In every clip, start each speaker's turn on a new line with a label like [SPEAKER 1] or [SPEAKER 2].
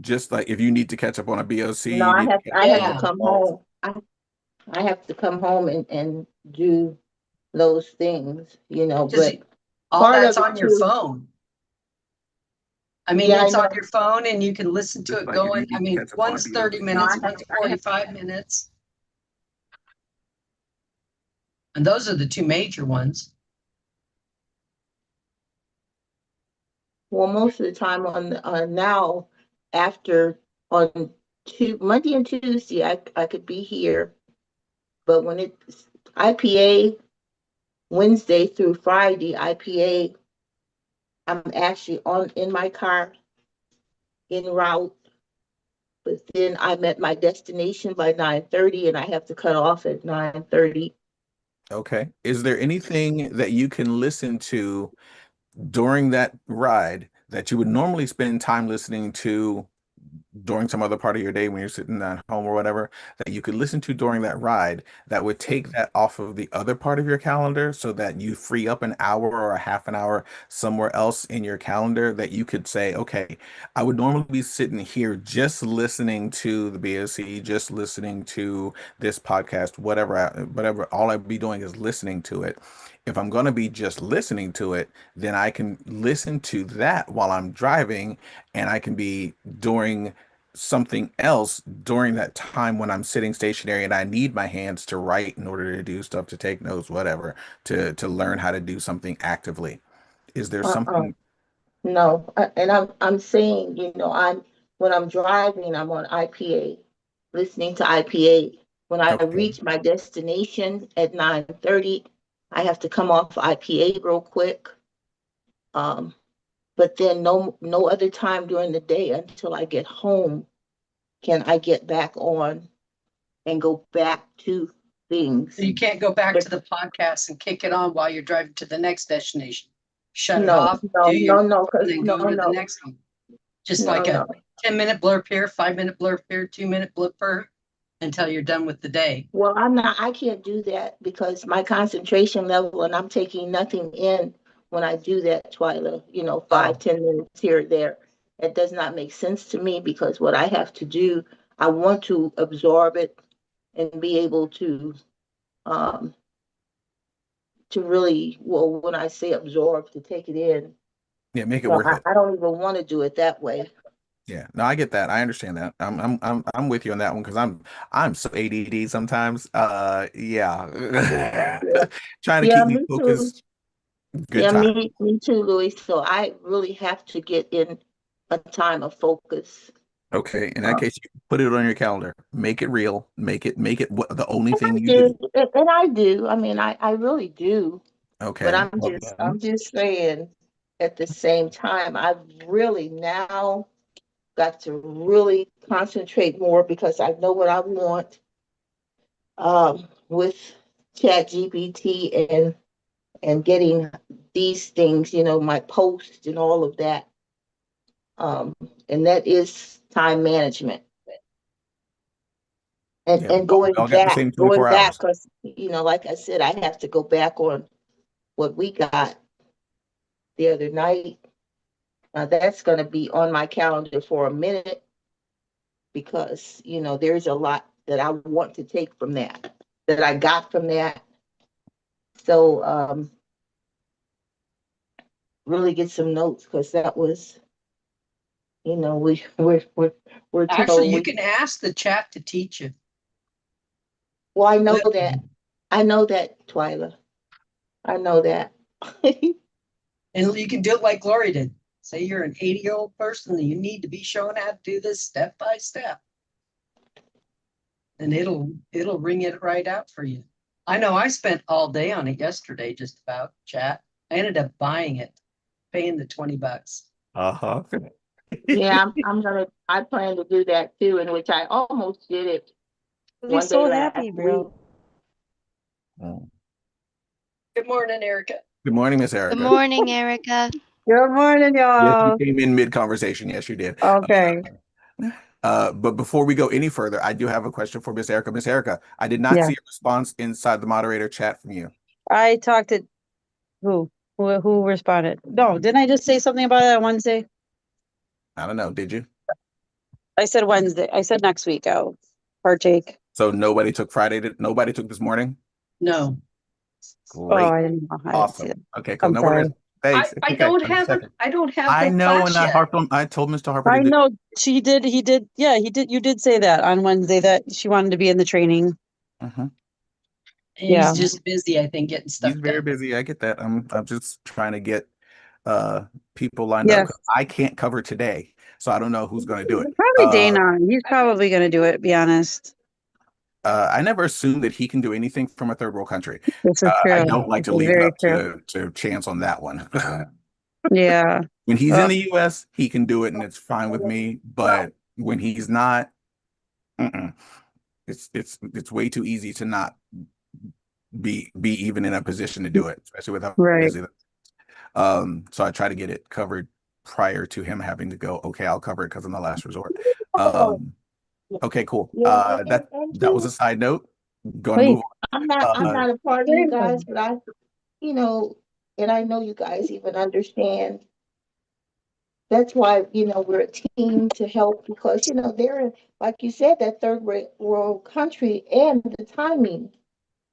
[SPEAKER 1] Just like if you need to catch up on a
[SPEAKER 2] No,
[SPEAKER 1] BOC, you need to catch
[SPEAKER 2] I
[SPEAKER 1] up on
[SPEAKER 2] have
[SPEAKER 1] one
[SPEAKER 2] to
[SPEAKER 1] of
[SPEAKER 3] Yeah.
[SPEAKER 1] the
[SPEAKER 2] come
[SPEAKER 1] calls.
[SPEAKER 2] home. I have to come home and do those things,
[SPEAKER 3] Because
[SPEAKER 2] but
[SPEAKER 3] all
[SPEAKER 2] part
[SPEAKER 3] that's
[SPEAKER 2] of it
[SPEAKER 3] on your
[SPEAKER 2] too.
[SPEAKER 3] phone. I mean,
[SPEAKER 2] Yeah, I
[SPEAKER 3] it's on
[SPEAKER 2] know.
[SPEAKER 3] your phone and you can listen to
[SPEAKER 1] Just
[SPEAKER 3] it
[SPEAKER 1] like if you
[SPEAKER 3] going. I
[SPEAKER 1] need to
[SPEAKER 3] mean,
[SPEAKER 1] catch up on a
[SPEAKER 3] one's 30
[SPEAKER 2] No,
[SPEAKER 1] BOC.
[SPEAKER 3] minutes, one's 45 minutes. And those are the two major ones.
[SPEAKER 2] well, most of the time now after on Monday and Tuesday, I could be here, but when it's IPA Wednesday through Friday, IPA, I'm actually on in my car en route, but then I'm at my destination by 9:30 and I have to cut off at 9:30.
[SPEAKER 1] Okay. Is there anything that you can listen to during that ride that you would normally spend time listening to during some other part of your day when you're sitting at home or whatever, that you could listen to during that ride that would take that off of the other part of your calendar so that you free up an hour or a half an hour somewhere else in your calendar that you could say, okay, I would normally be sitting here just listening to the BOC, just listening to this podcast, whatever, all I'd be doing is listening to it. If I'm going to be just listening to it, then I can listen to that while I'm driving, and I can be doing something else during that time when I'm sitting stationary and I need my hands to write in order to do stuff, to take notes, whatever, to learn how to do something actively. Is there
[SPEAKER 2] Uh-uh.
[SPEAKER 1] something?
[SPEAKER 2] No, and I'm saying, I'm when I'm driving, I'm on IPA, listening to IPA. When I
[SPEAKER 1] Okay.
[SPEAKER 2] reach my destination at 9:30, I have to come off IPA real quick. Um, but then no other time during the day until I get home can I get back on and go back to
[SPEAKER 3] So
[SPEAKER 2] things.
[SPEAKER 3] you can't go back
[SPEAKER 2] But
[SPEAKER 3] to the podcast and kick it on while you're driving to the next destination. Shut it
[SPEAKER 2] no,
[SPEAKER 3] off,
[SPEAKER 2] no,
[SPEAKER 3] do your
[SPEAKER 2] no, no,
[SPEAKER 3] and
[SPEAKER 2] because
[SPEAKER 3] then
[SPEAKER 2] no,
[SPEAKER 3] go to the
[SPEAKER 2] no,
[SPEAKER 3] next one. Just
[SPEAKER 2] no,
[SPEAKER 3] like a
[SPEAKER 2] no.
[SPEAKER 3] 10-minute blurb here, 5-minute blurb here, 2-minute blurb until you're done with the day.
[SPEAKER 2] Well, I can't do that because my concentration level and I'm taking nothing in when I do that, Twyla,
[SPEAKER 3] Oh,
[SPEAKER 2] 5, 10 minutes here or there. It does not make sense to me because what I have to do, I want to absorb it and be able um, to really, well, when I say absorb, to take it in.
[SPEAKER 1] Yeah, make it
[SPEAKER 2] So
[SPEAKER 1] worth it.
[SPEAKER 2] I don't even want to do it that way.
[SPEAKER 1] Yeah, no, I get that. I understand that. I'm with you on that one because I'm so ADD sometimes. Yeah.
[SPEAKER 2] Yeah,
[SPEAKER 1] Trying to
[SPEAKER 2] yeah,
[SPEAKER 1] keep me
[SPEAKER 2] me too.
[SPEAKER 1] focused. Good
[SPEAKER 2] Yeah,
[SPEAKER 1] time.
[SPEAKER 2] me too, Louis. So I really have to get in a time of focus.
[SPEAKER 1] Okay, in that
[SPEAKER 2] Um,
[SPEAKER 1] case, you put it on your calendar. Make it real. Make it what the only
[SPEAKER 2] and I
[SPEAKER 1] thing you do.
[SPEAKER 2] do, and I do. I mean, I really do. But
[SPEAKER 1] Okay. Well
[SPEAKER 2] I'm
[SPEAKER 1] then,
[SPEAKER 2] just saying. At the same time, I've really now got to really concentrate more because I know what I want. With Chat GPT and getting these things, my posts and all of that. Um, and that is time management. And
[SPEAKER 1] yeah,
[SPEAKER 2] and
[SPEAKER 1] we all got the same
[SPEAKER 2] going
[SPEAKER 1] 24
[SPEAKER 2] back,
[SPEAKER 1] hours.
[SPEAKER 2] because like I said, I have to go back on what we got the other night. That's going to be on my calendar for a minute because there's a lot that I want to take from that I got from that. So really get some notes because that was we're
[SPEAKER 3] actually,
[SPEAKER 2] told
[SPEAKER 3] you
[SPEAKER 2] we.
[SPEAKER 3] can ask the chat to teach you.
[SPEAKER 2] Well, I know that.
[SPEAKER 3] Literally.
[SPEAKER 2] I know that, Twyla. I know that.
[SPEAKER 3] And you can do it like Glory did. Say you're an 80-year-old person and you need to be shown how to do this step by step. And it'll ring it right out for you. I know I spent all day on it yesterday, just about chat. I ended up buying it, paying the $20.
[SPEAKER 1] Uh-huh.
[SPEAKER 2] Yeah, I plan to do that too, in which I almost did it
[SPEAKER 4] You'll be
[SPEAKER 2] one day
[SPEAKER 4] so
[SPEAKER 2] last
[SPEAKER 4] happy,
[SPEAKER 2] week.
[SPEAKER 4] bro.
[SPEAKER 1] Mm.
[SPEAKER 3] Good morning, Erica.
[SPEAKER 1] Good morning, Miss
[SPEAKER 5] Good
[SPEAKER 1] Erica.
[SPEAKER 5] morning, Erica.
[SPEAKER 4] Good morning,
[SPEAKER 1] Yes, you
[SPEAKER 4] y'all.
[SPEAKER 1] came in mid-conversation. Yes, you did.
[SPEAKER 4] Okay.
[SPEAKER 1] But before we go any further, I do have a question for Miss Erica. Miss Erica, I did not
[SPEAKER 4] Yeah.
[SPEAKER 1] see a response inside the moderator chat from you.
[SPEAKER 4] I talked to who? Who responded? No, didn't I just say something about it on Wednesday?
[SPEAKER 1] I don't know. Did you?
[SPEAKER 4] I said Wednesday. I said next week I'll partake.
[SPEAKER 1] So nobody took nobody took this morning?
[SPEAKER 3] No,
[SPEAKER 4] Oh,
[SPEAKER 1] Great.
[SPEAKER 4] I didn't know. I didn't see
[SPEAKER 1] Awesome.
[SPEAKER 4] it.
[SPEAKER 1] Okay, cool.
[SPEAKER 4] I'm
[SPEAKER 1] No
[SPEAKER 4] sorry.
[SPEAKER 1] worries. Thanks.
[SPEAKER 3] I
[SPEAKER 1] Okay,
[SPEAKER 3] don't
[SPEAKER 1] I'm
[SPEAKER 3] have
[SPEAKER 1] second.
[SPEAKER 3] I don't have
[SPEAKER 1] I
[SPEAKER 3] the
[SPEAKER 1] know,
[SPEAKER 3] class
[SPEAKER 1] and
[SPEAKER 3] yet.
[SPEAKER 1] I told Mr. Harper
[SPEAKER 4] I
[SPEAKER 1] to do.
[SPEAKER 4] know she did. He did. Yeah, he did. You did say that on Wednesday that she wanted to be in the training.
[SPEAKER 1] Mhm.
[SPEAKER 3] He's
[SPEAKER 4] Yeah.
[SPEAKER 3] just busy, I think, getting
[SPEAKER 1] He's
[SPEAKER 3] stuff
[SPEAKER 1] very
[SPEAKER 3] done.
[SPEAKER 1] busy. I get that. I'm just trying to get people lined up.
[SPEAKER 4] Yes.
[SPEAKER 1] 'Cause I can't cover today, so I don't know who's going to do it.
[SPEAKER 4] Probably Dana. He's probably going to do it, to be honest.
[SPEAKER 1] I never assume that he can do anything from a third world country.
[SPEAKER 4] This is
[SPEAKER 1] I
[SPEAKER 4] true.
[SPEAKER 1] don't like
[SPEAKER 4] This
[SPEAKER 1] to
[SPEAKER 4] is
[SPEAKER 1] leave it
[SPEAKER 4] very
[SPEAKER 1] up
[SPEAKER 4] true.
[SPEAKER 1] to chance on that one.
[SPEAKER 4] Yeah.
[SPEAKER 1] When he's in
[SPEAKER 4] Well,
[SPEAKER 1] the US, he can do it and it's fine with me. But when he's not, mm-mm. It's way too easy to not be even in a position to do it, especially with how
[SPEAKER 4] right.
[SPEAKER 1] busy. So I try to get it covered prior to him having to go, okay, I'll cover it because I'm the last resort. Okay, cool.
[SPEAKER 2] Yeah,
[SPEAKER 1] That was a side note. Going to
[SPEAKER 4] Wait.
[SPEAKER 1] move
[SPEAKER 2] I'm
[SPEAKER 1] on.
[SPEAKER 2] not a part of you guys, but you know, and I know you guys even understand. That's why, we're a team to help because, they're, like you said, that world country and the timing,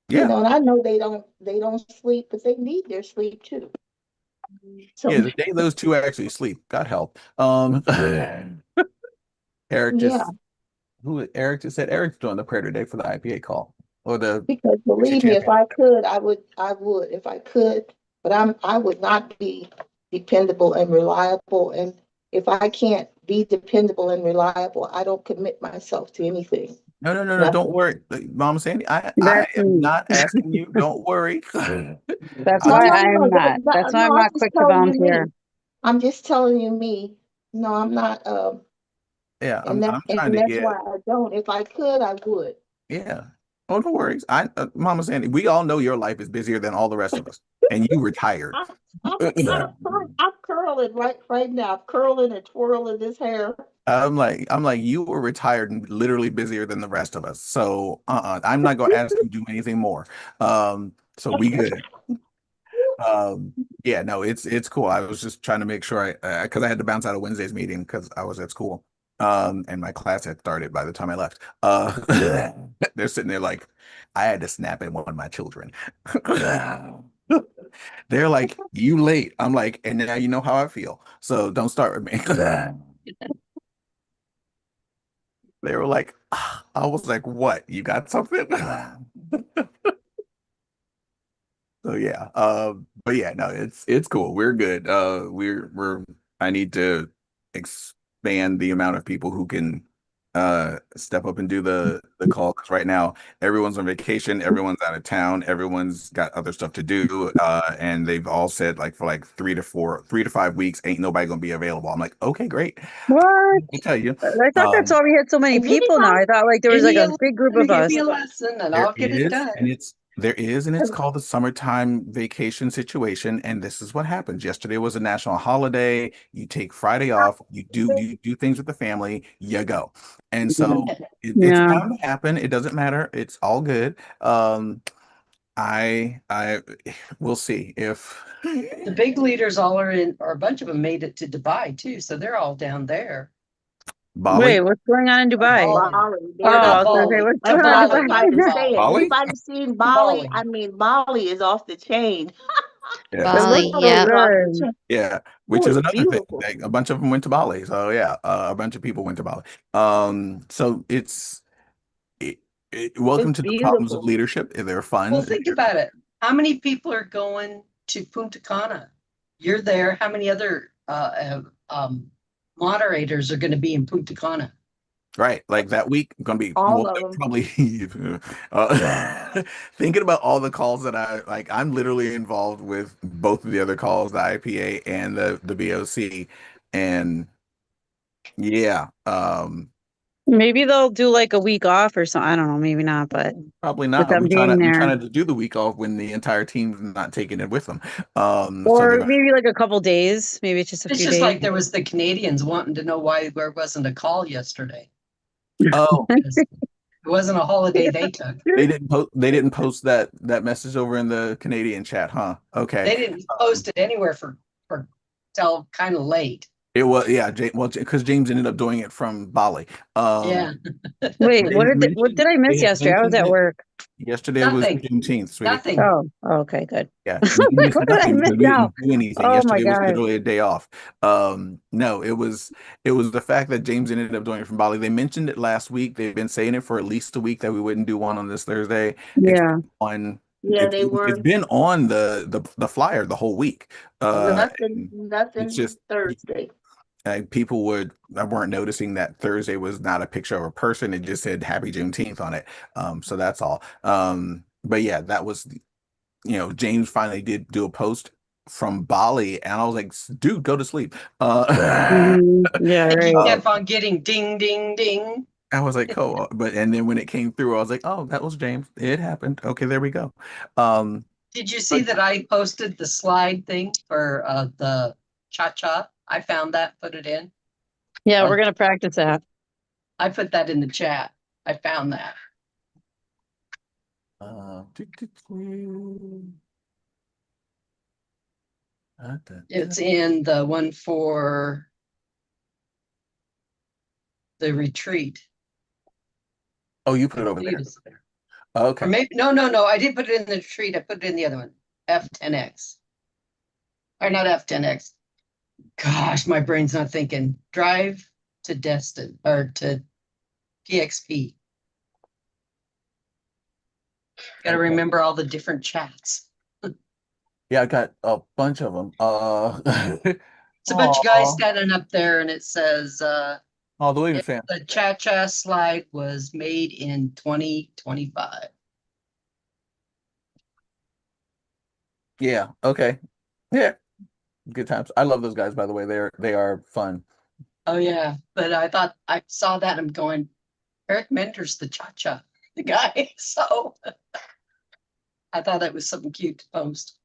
[SPEAKER 1] Yeah,
[SPEAKER 2] and I know they don't sleep, but they need their sleep too.
[SPEAKER 1] yeah,
[SPEAKER 2] So,
[SPEAKER 1] the day those two actually sleep, God help. Eric
[SPEAKER 2] yeah,
[SPEAKER 1] just Eric just said Eric's doing the prayer today for the IPA call or the
[SPEAKER 2] because believe me, if
[SPEAKER 1] champion.
[SPEAKER 2] I could, I would, if I could, but I would not be dependable and reliable. And if I can't be dependable and reliable, I don't commit myself to anything.
[SPEAKER 1] No, don't
[SPEAKER 2] Nothing.
[SPEAKER 1] worry. Mama Sandy, I
[SPEAKER 4] That's
[SPEAKER 1] am
[SPEAKER 4] me.
[SPEAKER 1] not asking you, don't worry.
[SPEAKER 4] That's
[SPEAKER 2] No,
[SPEAKER 4] why
[SPEAKER 2] no,
[SPEAKER 1] I'm
[SPEAKER 4] I'm
[SPEAKER 2] no,
[SPEAKER 4] not. That's why
[SPEAKER 2] no,
[SPEAKER 4] I'm
[SPEAKER 2] I'm
[SPEAKER 4] not
[SPEAKER 2] just
[SPEAKER 4] quick to
[SPEAKER 2] telling you
[SPEAKER 4] volunteer.
[SPEAKER 2] me. I'm just telling you me. No, I'm not.
[SPEAKER 1] yeah,
[SPEAKER 2] And
[SPEAKER 1] I'm trying
[SPEAKER 2] and
[SPEAKER 1] to
[SPEAKER 2] that's why
[SPEAKER 1] get
[SPEAKER 2] I don't. If I could, I would.
[SPEAKER 1] yeah. Oh, no worries. Mama Sandy, we all know your life is busier than all the rest of us, and you retired.
[SPEAKER 2] I'm, I'm curling right now. I'm curling and twirling this hair.
[SPEAKER 1] I'm like, you were retired and literally busier than the rest of us. So, I'm not gonna ask you to do anything more. So we good. Um, yeah, no, it's cool. I was just trying to make sure because I had to bounce out of Wednesday's meeting because I was at school. And my class had started by the time I left. They're sitting there like, I had to snap at one of my children. They're like, you late. I'm like, and now you know how I feel. So don't start with me. They were like, ah. I was like, what? You got something? So yeah, but yeah, no, it's cool. We're good. We're I need to expand the amount of people who can step up and do the call because right now everyone's on vacation, everyone's out of town, everyone's got other stuff to do, and they've all said like for like 3 to 5 weeks, ain't nobody gonna be available. I'm like, okay, great.
[SPEAKER 4] What?
[SPEAKER 1] I tell you,
[SPEAKER 4] I thought that's
[SPEAKER 1] um,
[SPEAKER 4] why we had so many
[SPEAKER 2] Is
[SPEAKER 4] people now.
[SPEAKER 2] anybody?
[SPEAKER 4] I thought like there was
[SPEAKER 3] Give
[SPEAKER 4] like
[SPEAKER 3] me
[SPEAKER 4] a
[SPEAKER 3] a
[SPEAKER 4] big group
[SPEAKER 3] lesson,
[SPEAKER 4] of
[SPEAKER 3] give
[SPEAKER 4] us.
[SPEAKER 3] me a lesson, and
[SPEAKER 1] There
[SPEAKER 3] I'll get it
[SPEAKER 1] is,
[SPEAKER 3] done.
[SPEAKER 1] and it's called the summertime vacation situation. And this is what happens. Yesterday was a national holiday. You take Friday off, you do things with the family, you go. And so it's
[SPEAKER 4] Yeah.
[SPEAKER 1] bound to happen. It doesn't matter. It's all good. I we'll see if
[SPEAKER 3] The big leaders all are in, or a bunch of them made it to Dubai too, so they're all down there.
[SPEAKER 4] Wait,
[SPEAKER 1] Bali,
[SPEAKER 4] what's going on in Dubai?
[SPEAKER 3] Bali.
[SPEAKER 2] Bali.
[SPEAKER 4] Oh,
[SPEAKER 2] They're
[SPEAKER 4] I
[SPEAKER 3] Not
[SPEAKER 4] was gonna say,
[SPEAKER 3] Bali,
[SPEAKER 4] what's
[SPEAKER 3] to
[SPEAKER 4] going on in
[SPEAKER 2] That's
[SPEAKER 3] Bali,
[SPEAKER 2] what I
[SPEAKER 3] not to
[SPEAKER 2] was
[SPEAKER 4] Dubai?
[SPEAKER 2] saying.
[SPEAKER 3] Bali.
[SPEAKER 1] Bali,
[SPEAKER 2] Anybody seen Bali?
[SPEAKER 3] Bali.
[SPEAKER 2] I mean, Bali is off the chain.
[SPEAKER 1] yeah,
[SPEAKER 4] It
[SPEAKER 5] Bali,
[SPEAKER 4] looks
[SPEAKER 2] Bali
[SPEAKER 4] so
[SPEAKER 5] yeah.
[SPEAKER 2] is off the
[SPEAKER 4] good.
[SPEAKER 2] chain.
[SPEAKER 1] yeah, which
[SPEAKER 2] Oh,
[SPEAKER 1] is
[SPEAKER 2] it's
[SPEAKER 1] another thing.
[SPEAKER 2] beautiful.
[SPEAKER 1] Like, a bunch of them went to Bali. So yeah, a bunch of people went to Bali. So it, welcome
[SPEAKER 2] It's
[SPEAKER 1] to the problems of
[SPEAKER 2] beautiful.
[SPEAKER 1] leadership. They're
[SPEAKER 3] Well,
[SPEAKER 1] fun.
[SPEAKER 3] think about it. How many people are going to Punta Cana? You're there. How many other moderators are going to be in Punta Cana?
[SPEAKER 1] Right. Like that week, gonna be
[SPEAKER 2] All
[SPEAKER 1] well,
[SPEAKER 2] of them.
[SPEAKER 1] probably thinking about all the calls that I'm literally involved with both of the other calls, the IPA and the BOC. And yeah,
[SPEAKER 4] Maybe they'll do like a week off or something. I don't know, maybe not, but
[SPEAKER 1] probably
[SPEAKER 4] with
[SPEAKER 1] not.
[SPEAKER 4] them being
[SPEAKER 1] We
[SPEAKER 4] there.
[SPEAKER 1] trying to do the week off when the entire team's not taking it with them. So they're
[SPEAKER 4] Or
[SPEAKER 1] gonna,
[SPEAKER 4] maybe like a couple days. Maybe it's just a
[SPEAKER 3] It's
[SPEAKER 4] few
[SPEAKER 3] just
[SPEAKER 4] days.
[SPEAKER 3] like there was the Canadians wanting to know why there wasn't a call yesterday.
[SPEAKER 1] oh,
[SPEAKER 3] Because it wasn't a holiday they took.
[SPEAKER 1] they didn't post that message over in the Canadian chat, huh? Okay.
[SPEAKER 3] They didn't post it anywhere for till kind of late.
[SPEAKER 1] It was, yeah, well, because James ended up doing it from Bali.
[SPEAKER 3] Yeah,
[SPEAKER 4] Wait,
[SPEAKER 1] They had
[SPEAKER 4] what
[SPEAKER 1] mentioned
[SPEAKER 4] did I
[SPEAKER 1] they
[SPEAKER 4] miss
[SPEAKER 1] had
[SPEAKER 4] yesterday? I was
[SPEAKER 1] mentioned
[SPEAKER 4] at
[SPEAKER 1] it.
[SPEAKER 4] work.
[SPEAKER 1] Yesterday was
[SPEAKER 3] nothing,
[SPEAKER 1] Juneteenth, sweetie.
[SPEAKER 3] nothing.
[SPEAKER 4] Okay, good.
[SPEAKER 1] Yeah,
[SPEAKER 4] I was
[SPEAKER 1] you
[SPEAKER 4] like,
[SPEAKER 1] missed
[SPEAKER 4] what did I
[SPEAKER 1] nothing
[SPEAKER 4] miss
[SPEAKER 1] because we
[SPEAKER 4] now?
[SPEAKER 1] didn't do anything.
[SPEAKER 4] Oh my
[SPEAKER 1] Yesterday was
[SPEAKER 4] God.
[SPEAKER 1] literally a day off. No, it was the fact that James ended up doing it from Bali. They mentioned it last week. They've been saying it for at least a week that we wouldn't do one on this Thursday. It's
[SPEAKER 4] Yeah.
[SPEAKER 1] been on
[SPEAKER 2] Yeah, they
[SPEAKER 1] it's
[SPEAKER 2] were.
[SPEAKER 1] been on the flyer the whole week.
[SPEAKER 2] Nothing,
[SPEAKER 1] And it's
[SPEAKER 2] nothing
[SPEAKER 1] just
[SPEAKER 2] Thursday.
[SPEAKER 1] people weren't noticing that Thursday was not a picture of a person. It just said Happy Juneteenth on it. So that's all. But yeah, that was, James finally did do a post from Bali, and I was like, dude, go to sleep.
[SPEAKER 4] Yeah,
[SPEAKER 3] And he
[SPEAKER 4] right.
[SPEAKER 1] Uh,
[SPEAKER 3] kept on getting ding, ding, ding.
[SPEAKER 1] I was like, cool. And then when it came through, I was like, oh, that was James. It happened. Okay, there we go. Um,
[SPEAKER 3] Did you see
[SPEAKER 1] but
[SPEAKER 3] that I posted the slide thing for the cha-cha? I found that, put it in.
[SPEAKER 4] Yeah,
[SPEAKER 1] uh,
[SPEAKER 4] we're gonna practice that.
[SPEAKER 3] I put that in the chat. I found that.
[SPEAKER 1] do, do, do. Da.
[SPEAKER 3] It's in the one for the retreat.
[SPEAKER 1] Oh, you put
[SPEAKER 3] I
[SPEAKER 1] it over
[SPEAKER 3] believe
[SPEAKER 1] there.
[SPEAKER 3] it's there. Or
[SPEAKER 1] Okay.
[SPEAKER 3] maybe, no. I didn't put it in the retreat. I put it in the other one. F10X. Or not F10X. Gosh, my brain's not thinking. Drive to Destin or to PXP. Got to
[SPEAKER 1] Okay.
[SPEAKER 3] remember all the different chats.
[SPEAKER 1] Yeah, I got a bunch of them.
[SPEAKER 3] It's a bunch of guys
[SPEAKER 1] Oh,
[SPEAKER 3] standing up there, and it says,
[SPEAKER 1] oh, the Williams
[SPEAKER 3] if
[SPEAKER 1] fan.
[SPEAKER 3] the cha-cha slide was made in 2025.
[SPEAKER 1] Yeah. Okay. Yeah. Good times. I love those guys, by the way. They are fun.
[SPEAKER 3] Oh yeah, but I thought I saw that. I'm going, Eric Mentor's the cha-cha, the guy. So I thought that was something cute to post.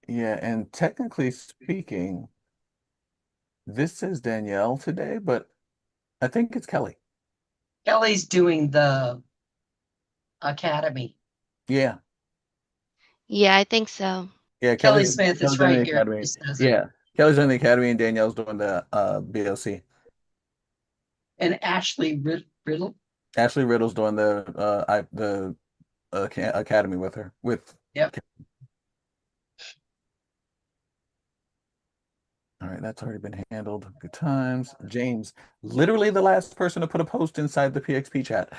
[SPEAKER 1] Yeah, and technically speaking, this says Danielle today, but I think it's Kelly.
[SPEAKER 3] Kelly's doing the academy.
[SPEAKER 1] Yeah.
[SPEAKER 5] Yeah, I think so.
[SPEAKER 1] Yeah,
[SPEAKER 3] Kelly
[SPEAKER 1] Kelly's
[SPEAKER 3] Smith is
[SPEAKER 1] Kelly's doing the
[SPEAKER 3] right here. It
[SPEAKER 1] academy.
[SPEAKER 3] just says it.
[SPEAKER 1] Yeah. Kelly's doing the academy and Danielle's doing the BLC.
[SPEAKER 3] And Ashley Riddle.
[SPEAKER 1] Ashley Riddle's doing the academy with her. With
[SPEAKER 3] Yep.
[SPEAKER 1] All right, that's already been handled. Good times. James, literally the last person to put a post inside the PXP chat.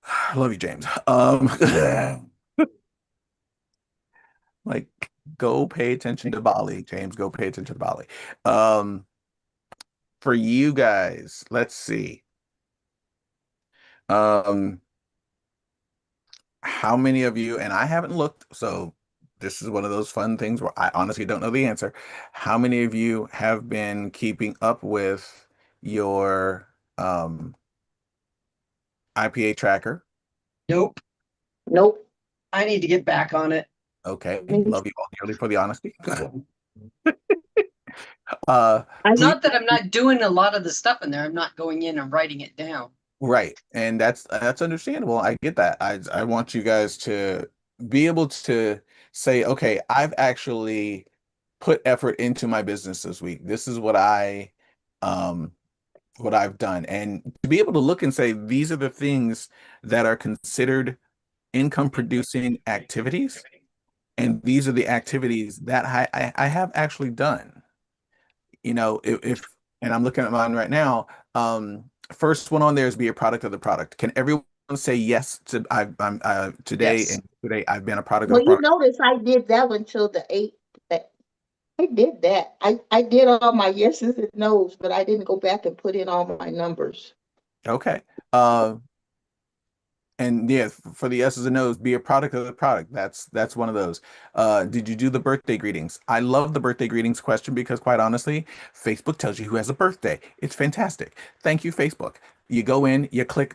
[SPEAKER 1] I love you, James. Like, go pay attention to Bali, James. Go pay attention to Bali. Um, for you guys, let's see. Um, how many of you, and I haven't looked, so this is one of those fun things where I honestly don't know the answer. How many of you have been keeping up with your IPA tracker?
[SPEAKER 3] Nope.
[SPEAKER 2] Nope.
[SPEAKER 3] I need to get back on it.
[SPEAKER 1] Okay,
[SPEAKER 2] Me
[SPEAKER 1] love you all dearly for the honesty. Uh, please,
[SPEAKER 3] Not that I'm not doing a lot of the stuff in there. I'm not going in and writing it down.
[SPEAKER 1] right, and that's understandable. I get that. I want you guys to be able to say, okay, I've actually put effort into my business this week. This is um what I've done, and to be able to look and say these are the things that are considered income producing activities, and these are the activities that I have actually done. If and I'm looking at mine right now. First one on there is be a product of the product. Can everyone say yes to I'm today
[SPEAKER 3] Yes.
[SPEAKER 1] and today I've been a product of
[SPEAKER 2] Well,
[SPEAKER 1] the
[SPEAKER 2] you
[SPEAKER 1] product?
[SPEAKER 2] notice I did that one till the eight. I did that. I did all my yeses and nos, but I didn't go back and put in all my numbers.
[SPEAKER 1] Okay. And yeah, for the S's and O's, be a product of the product. That's one of those. Did you do the birthday greetings? I love the birthday greetings question because quite honestly, Facebook tells you who has a birthday. It's fantastic. Thank you, Facebook. You go in, you click,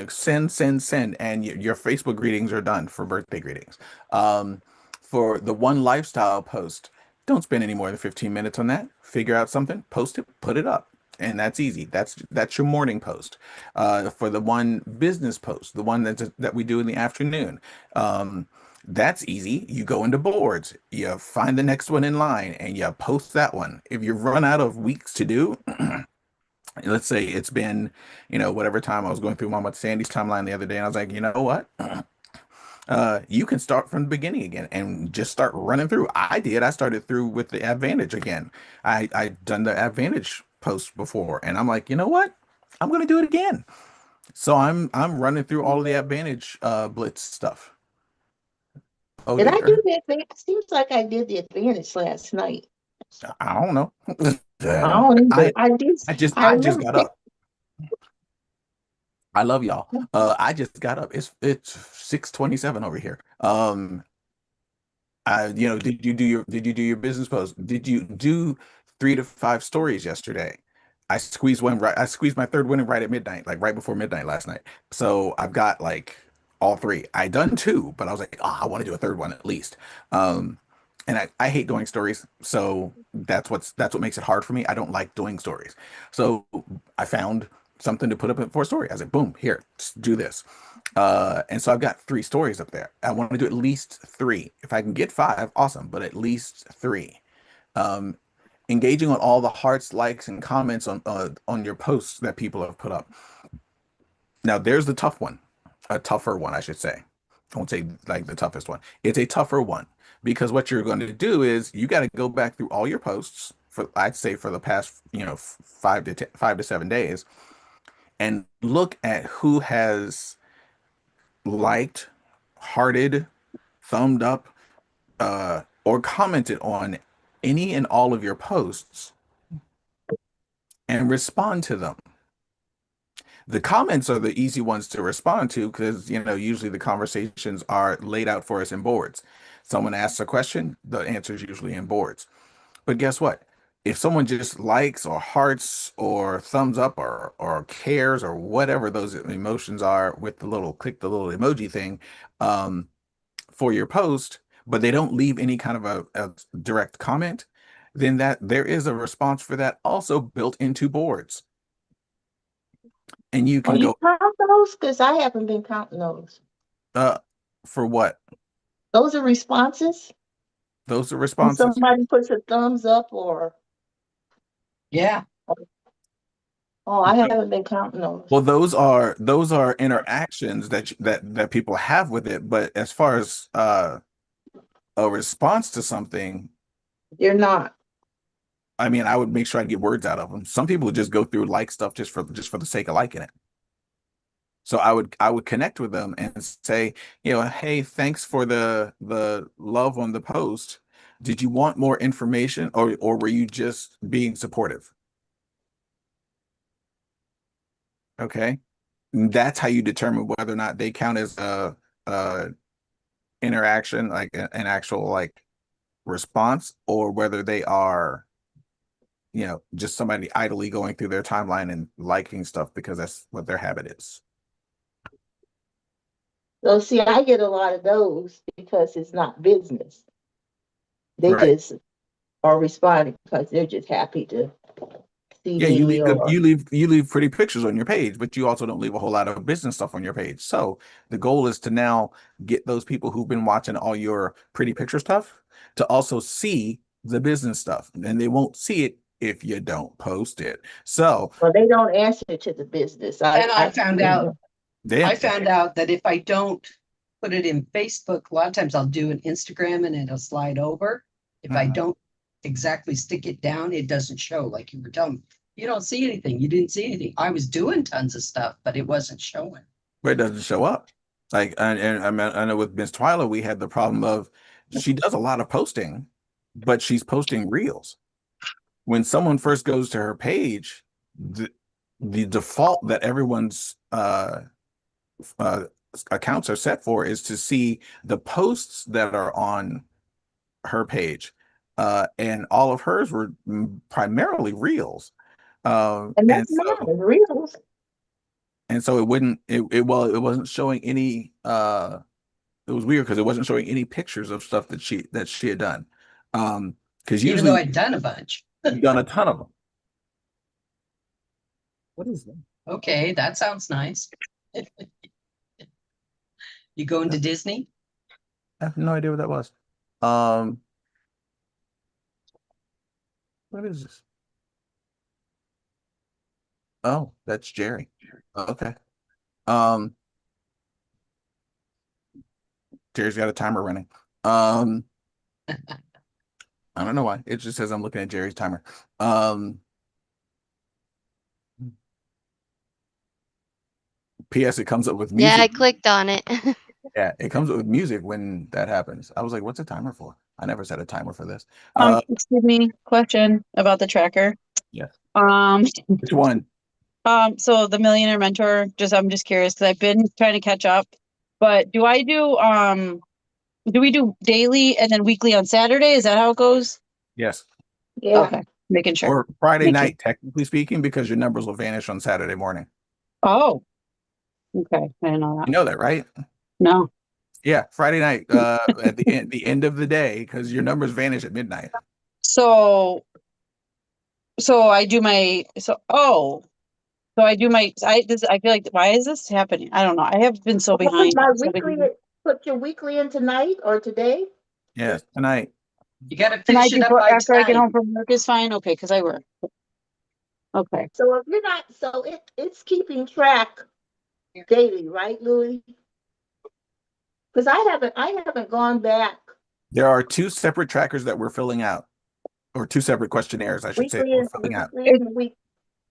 [SPEAKER 1] send, send, send, and your Facebook greetings are done for birthday greetings. For the one lifestyle post, don't spend any more than 15 minutes on that. Figure out something, post it, put it up. and that's easy. That's your morning post. For the one business post, the one that we do in the afternoon, that's easy. You go into boards, you find the next one in line, and you post that one. If you run out of weeks to do, let's say it's been, whatever time I was going through Mama Sandy's timeline the other day, and I was like, you know what? You can start from the beginning again and just start running through. I did. I started through with the Advantage again. I done the Advantage post before, and I'm like, you know what? I'm gonna do it again. So I'm running through all of the Advantage Blitz stuff. Oh
[SPEAKER 2] Did I do
[SPEAKER 1] dear.
[SPEAKER 2] the advantage? Seems like I did the advantage last night.
[SPEAKER 1] I don't know.
[SPEAKER 2] I don't either.
[SPEAKER 1] I
[SPEAKER 2] I did. I
[SPEAKER 1] I just
[SPEAKER 2] remember.
[SPEAKER 1] got up. I love y'all. I just got up. It's 6:27 over here. Did you do your business post? Did you do 3 to 5 stories yesterday? I squeezed my third one in right at midnight, like right before midnight last night. So I've got like all three. I done two, but I was like, oh, I want to do a third one at least. Um, and I hate doing stories, so that's what makes it hard for me. I don't like doing stories. So I found something to put up for a story. I was like, boom, here, just do this. And so I've got 3 stories up there. I want to do at least three. If I can get 5, awesome, but at least three. Um, Engaging on all the hearts, likes, and comments on your posts that people have put up. Now, there's the tough one, a tougher one, I should say. I won't say like the toughest one. It's a tougher one because what you're going to do is you got to go back through all your posts for, I'd say, for the past, 5 to 7 days, and look at who has liked, hearted, thumbed up, or commented on any and all of your posts and respond to them. The comments are the easy ones to respond to because, usually the conversations are laid out for us in boards. Someone asks a question, the answer is usually in boards. But guess what? If someone just likes or hearts or thumbs up or cares or whatever those emotions are with the little click the little emoji thing, um, for your post, but they don't leave any kind of a direct comment, then that there is a response for that also built into boards. And you
[SPEAKER 2] Are
[SPEAKER 1] can
[SPEAKER 2] you
[SPEAKER 1] go,
[SPEAKER 2] count those? Because I haven't been counting those.
[SPEAKER 1] uh, for what?
[SPEAKER 2] Those are responses.
[SPEAKER 1] Those are
[SPEAKER 2] When
[SPEAKER 1] responses.
[SPEAKER 2] somebody puts a thumbs up or,
[SPEAKER 3] Yeah.
[SPEAKER 2] oh, I haven't been counting those.
[SPEAKER 1] Well, those are interactions that people have with it. But as far as a response to something,
[SPEAKER 2] You're not.
[SPEAKER 1] I mean, I would make sure I get words out of them. Some people just go through like stuff just for the sake of liking it. So I would connect with them and say, hey, thanks for the love on the post. Did you want more information or were you just being supportive? Okay. And that's how you determine whether or not they count as a interaction, like an actual like response, or whether they are, just somebody idly going through their timeline and liking stuff because that's what their habit is.
[SPEAKER 2] So see, I get a lot of those because it's not business. They
[SPEAKER 1] Right.
[SPEAKER 2] just are responding because they're just happy to see
[SPEAKER 1] Yeah, you
[SPEAKER 2] me
[SPEAKER 1] leave good,
[SPEAKER 2] or
[SPEAKER 1] you leave pretty pictures on your page, but you also don't leave a whole lot of business stuff on your page. So the goal is to now get those people who've been watching all your pretty picture stuff to also see the business stuff, and they won't see it if you don't post it. So
[SPEAKER 2] well, they don't answer to the business.
[SPEAKER 3] And I found out,
[SPEAKER 1] then,
[SPEAKER 3] I found out that if I don't put it in Facebook, a lot of times I'll do an Instagram and it'll slide over. If I don't exactly stick it down, it doesn't show like you were telling me. You don't see anything. You didn't see anything. I was doing tons of stuff, but it wasn't showing.
[SPEAKER 1] where it doesn't show up. Like, and I know with Miss Twyla, we had the problem of she does a lot of posting, but she's posting reels. When someone first goes to her page, the default that everyone's uh, accounts are set for is to see the posts that are on her page. And all of hers were primarily reels.
[SPEAKER 2] and
[SPEAKER 1] And
[SPEAKER 2] that's not
[SPEAKER 1] so
[SPEAKER 2] reels.
[SPEAKER 1] and so it wasn't showing any it was weird because it wasn't showing any pictures of stuff that she had done. Because
[SPEAKER 3] Even though
[SPEAKER 1] usually
[SPEAKER 3] I'd done a bunch.
[SPEAKER 1] you've done a ton of them. What is that?
[SPEAKER 3] Okay, that sounds nice. You going to Disney?
[SPEAKER 1] I have no idea what that was. Um, what is this? Oh, that's Jerry. Okay. Um, Jerry's got a timer running. Um, I don't know why. It just says I'm looking at Jerry's timer. Um, P.S. It comes up with
[SPEAKER 5] Yeah, I
[SPEAKER 1] music.
[SPEAKER 5] clicked on it.
[SPEAKER 1] Yeah, it comes up with music when that happens. I was like, what's a timer for? I never set a timer for this.
[SPEAKER 4] Excuse me, question about the tracker.
[SPEAKER 1] Yeah.
[SPEAKER 4] Um,
[SPEAKER 1] Which one?
[SPEAKER 4] so the Millionaire Mentor, I'm just curious because I've been trying to catch up, but do we do daily and then weekly on Saturday? Is that how it goes?
[SPEAKER 1] Yes.
[SPEAKER 2] Yeah.
[SPEAKER 4] Okay, making sure.
[SPEAKER 1] Or Friday
[SPEAKER 4] Thank you.
[SPEAKER 1] night, technically speaking, because your numbers will vanish on Saturday morning.
[SPEAKER 4] Oh, okay. I didn't know
[SPEAKER 1] You
[SPEAKER 4] that.
[SPEAKER 1] know that, right?
[SPEAKER 4] No.
[SPEAKER 1] Yeah, Friday night, at the end of the day, because your numbers vanish at midnight.
[SPEAKER 4] So, I feel like, why is this happening? I don't know. I have been so
[SPEAKER 2] Put
[SPEAKER 4] behind.
[SPEAKER 2] my
[SPEAKER 4] So
[SPEAKER 2] weekly,
[SPEAKER 4] behind.
[SPEAKER 2] put your weekly in tonight or today.
[SPEAKER 1] Yes, tonight.
[SPEAKER 3] You gotta
[SPEAKER 4] Tonight
[SPEAKER 3] finish it up
[SPEAKER 4] before,
[SPEAKER 3] by
[SPEAKER 4] after I get
[SPEAKER 3] tonight.
[SPEAKER 4] home from work is fine. Okay, because I work. Okay.
[SPEAKER 2] So if you're not, so it's keeping track daily, right, Louis? Because I haven't gone back
[SPEAKER 1] There are two separate trackers that we're filling out, or two separate questionnaires, I should say, that
[SPEAKER 2] weekly
[SPEAKER 1] we're
[SPEAKER 2] and
[SPEAKER 1] filling out.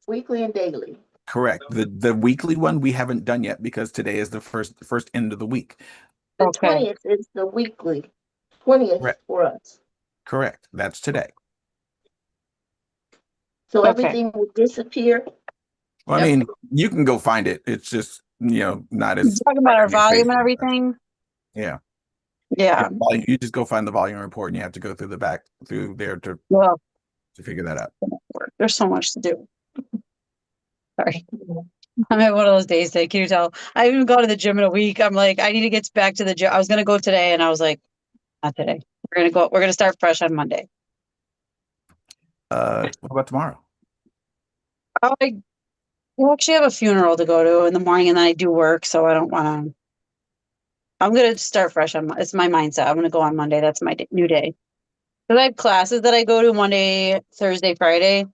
[SPEAKER 2] weekly and daily.
[SPEAKER 1] Correct. The weekly one we haven't done yet because today is the first end of the week.
[SPEAKER 2] The
[SPEAKER 4] Okay.
[SPEAKER 2] 20th is the weekly. 20th
[SPEAKER 1] Correct.
[SPEAKER 2] for us.
[SPEAKER 1] Correct. That's today.
[SPEAKER 2] So
[SPEAKER 4] Okay.
[SPEAKER 2] everything will disappear.
[SPEAKER 1] Well, I
[SPEAKER 3] Yep.
[SPEAKER 1] mean, you can go find it. It's just, not
[SPEAKER 4] You're
[SPEAKER 1] as
[SPEAKER 4] talking about our
[SPEAKER 1] on your
[SPEAKER 4] volume
[SPEAKER 1] face.
[SPEAKER 4] and everything.
[SPEAKER 1] Yeah.
[SPEAKER 4] Yeah.
[SPEAKER 1] You just go find the volume report and you have to go through there
[SPEAKER 4] Well,
[SPEAKER 1] to figure that out.
[SPEAKER 4] there's so much to do. Sorry. I'm at one of those days today. Can you tell? I haven't gone to the gym in a week. I'm like, I need to get back to the gym. I was gonna go today, and I was like, not today. We're gonna start fresh on Monday.
[SPEAKER 1] What about tomorrow?
[SPEAKER 4] I will actually have a funeral to go to in the morning, and then I do work, so I don't want to. I'm gonna start fresh on. It's my mindset. I'm gonna go on Monday. That's my new day. Because I have classes that I go to Monday, Thursday, Friday,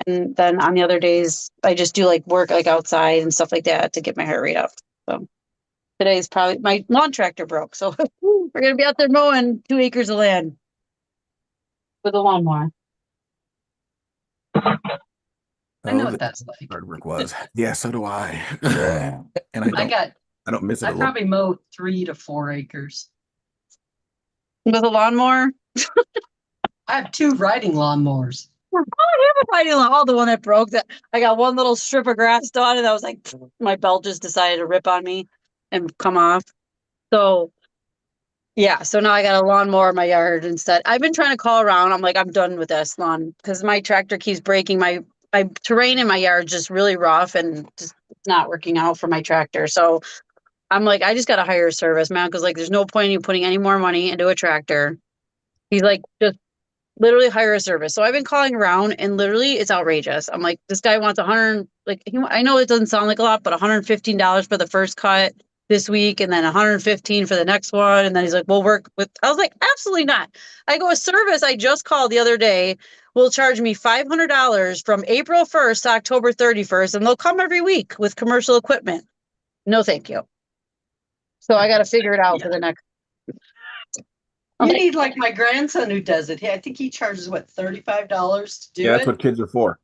[SPEAKER 4] and then on the other days I just do like work like outside and stuff like that to get my heart rate up. So today's probably my lawn tractor broke, so we're gonna be out there mowing 2 acres of land with a lawnmower.
[SPEAKER 3] I know
[SPEAKER 1] Oh,
[SPEAKER 3] what that's like.
[SPEAKER 1] hard work was. Yeah, so do I. And I don't miss it
[SPEAKER 3] I
[SPEAKER 1] a little.
[SPEAKER 3] probably mowed 3 to 4 acres.
[SPEAKER 4] With a lawnmower.
[SPEAKER 3] I have 2 riding lawnmowers.
[SPEAKER 4] I have a riding lawnmower, the one that broke. That I got one little strip of grass done, and I was like, my belt just decided to rip on me and come off. So yeah, so now I got a lawnmower in my yard instead. I've been trying to call around. I'm like, I'm done with this lawn because my tractor keeps breaking. My terrain in my yard is just really rough and just it's not working out for my tractor. So I'm like, I just got to hire a service. My uncle's like, there's no point in you putting any more money into a tractor. He's like, just literally hire a service. So I've been calling around and literally it's outrageous. I'm like, this guy wants 100, like, I know it doesn't sound like a lot, but $115 for the first cut this week and then 115 for the next one. And then he's like, we'll work with, I was like, absolutely not. I go, a service I just called the other day will charge me $500 from April 1st to October 31st. And they'll come every week with commercial equipment. No, thank you. So I got to figure it out for the next.
[SPEAKER 3] You
[SPEAKER 4] Okay.
[SPEAKER 3] need like my grandson who does it. I think he charges what, $35 to do
[SPEAKER 1] Yeah, that's
[SPEAKER 3] it.
[SPEAKER 1] what kids are for.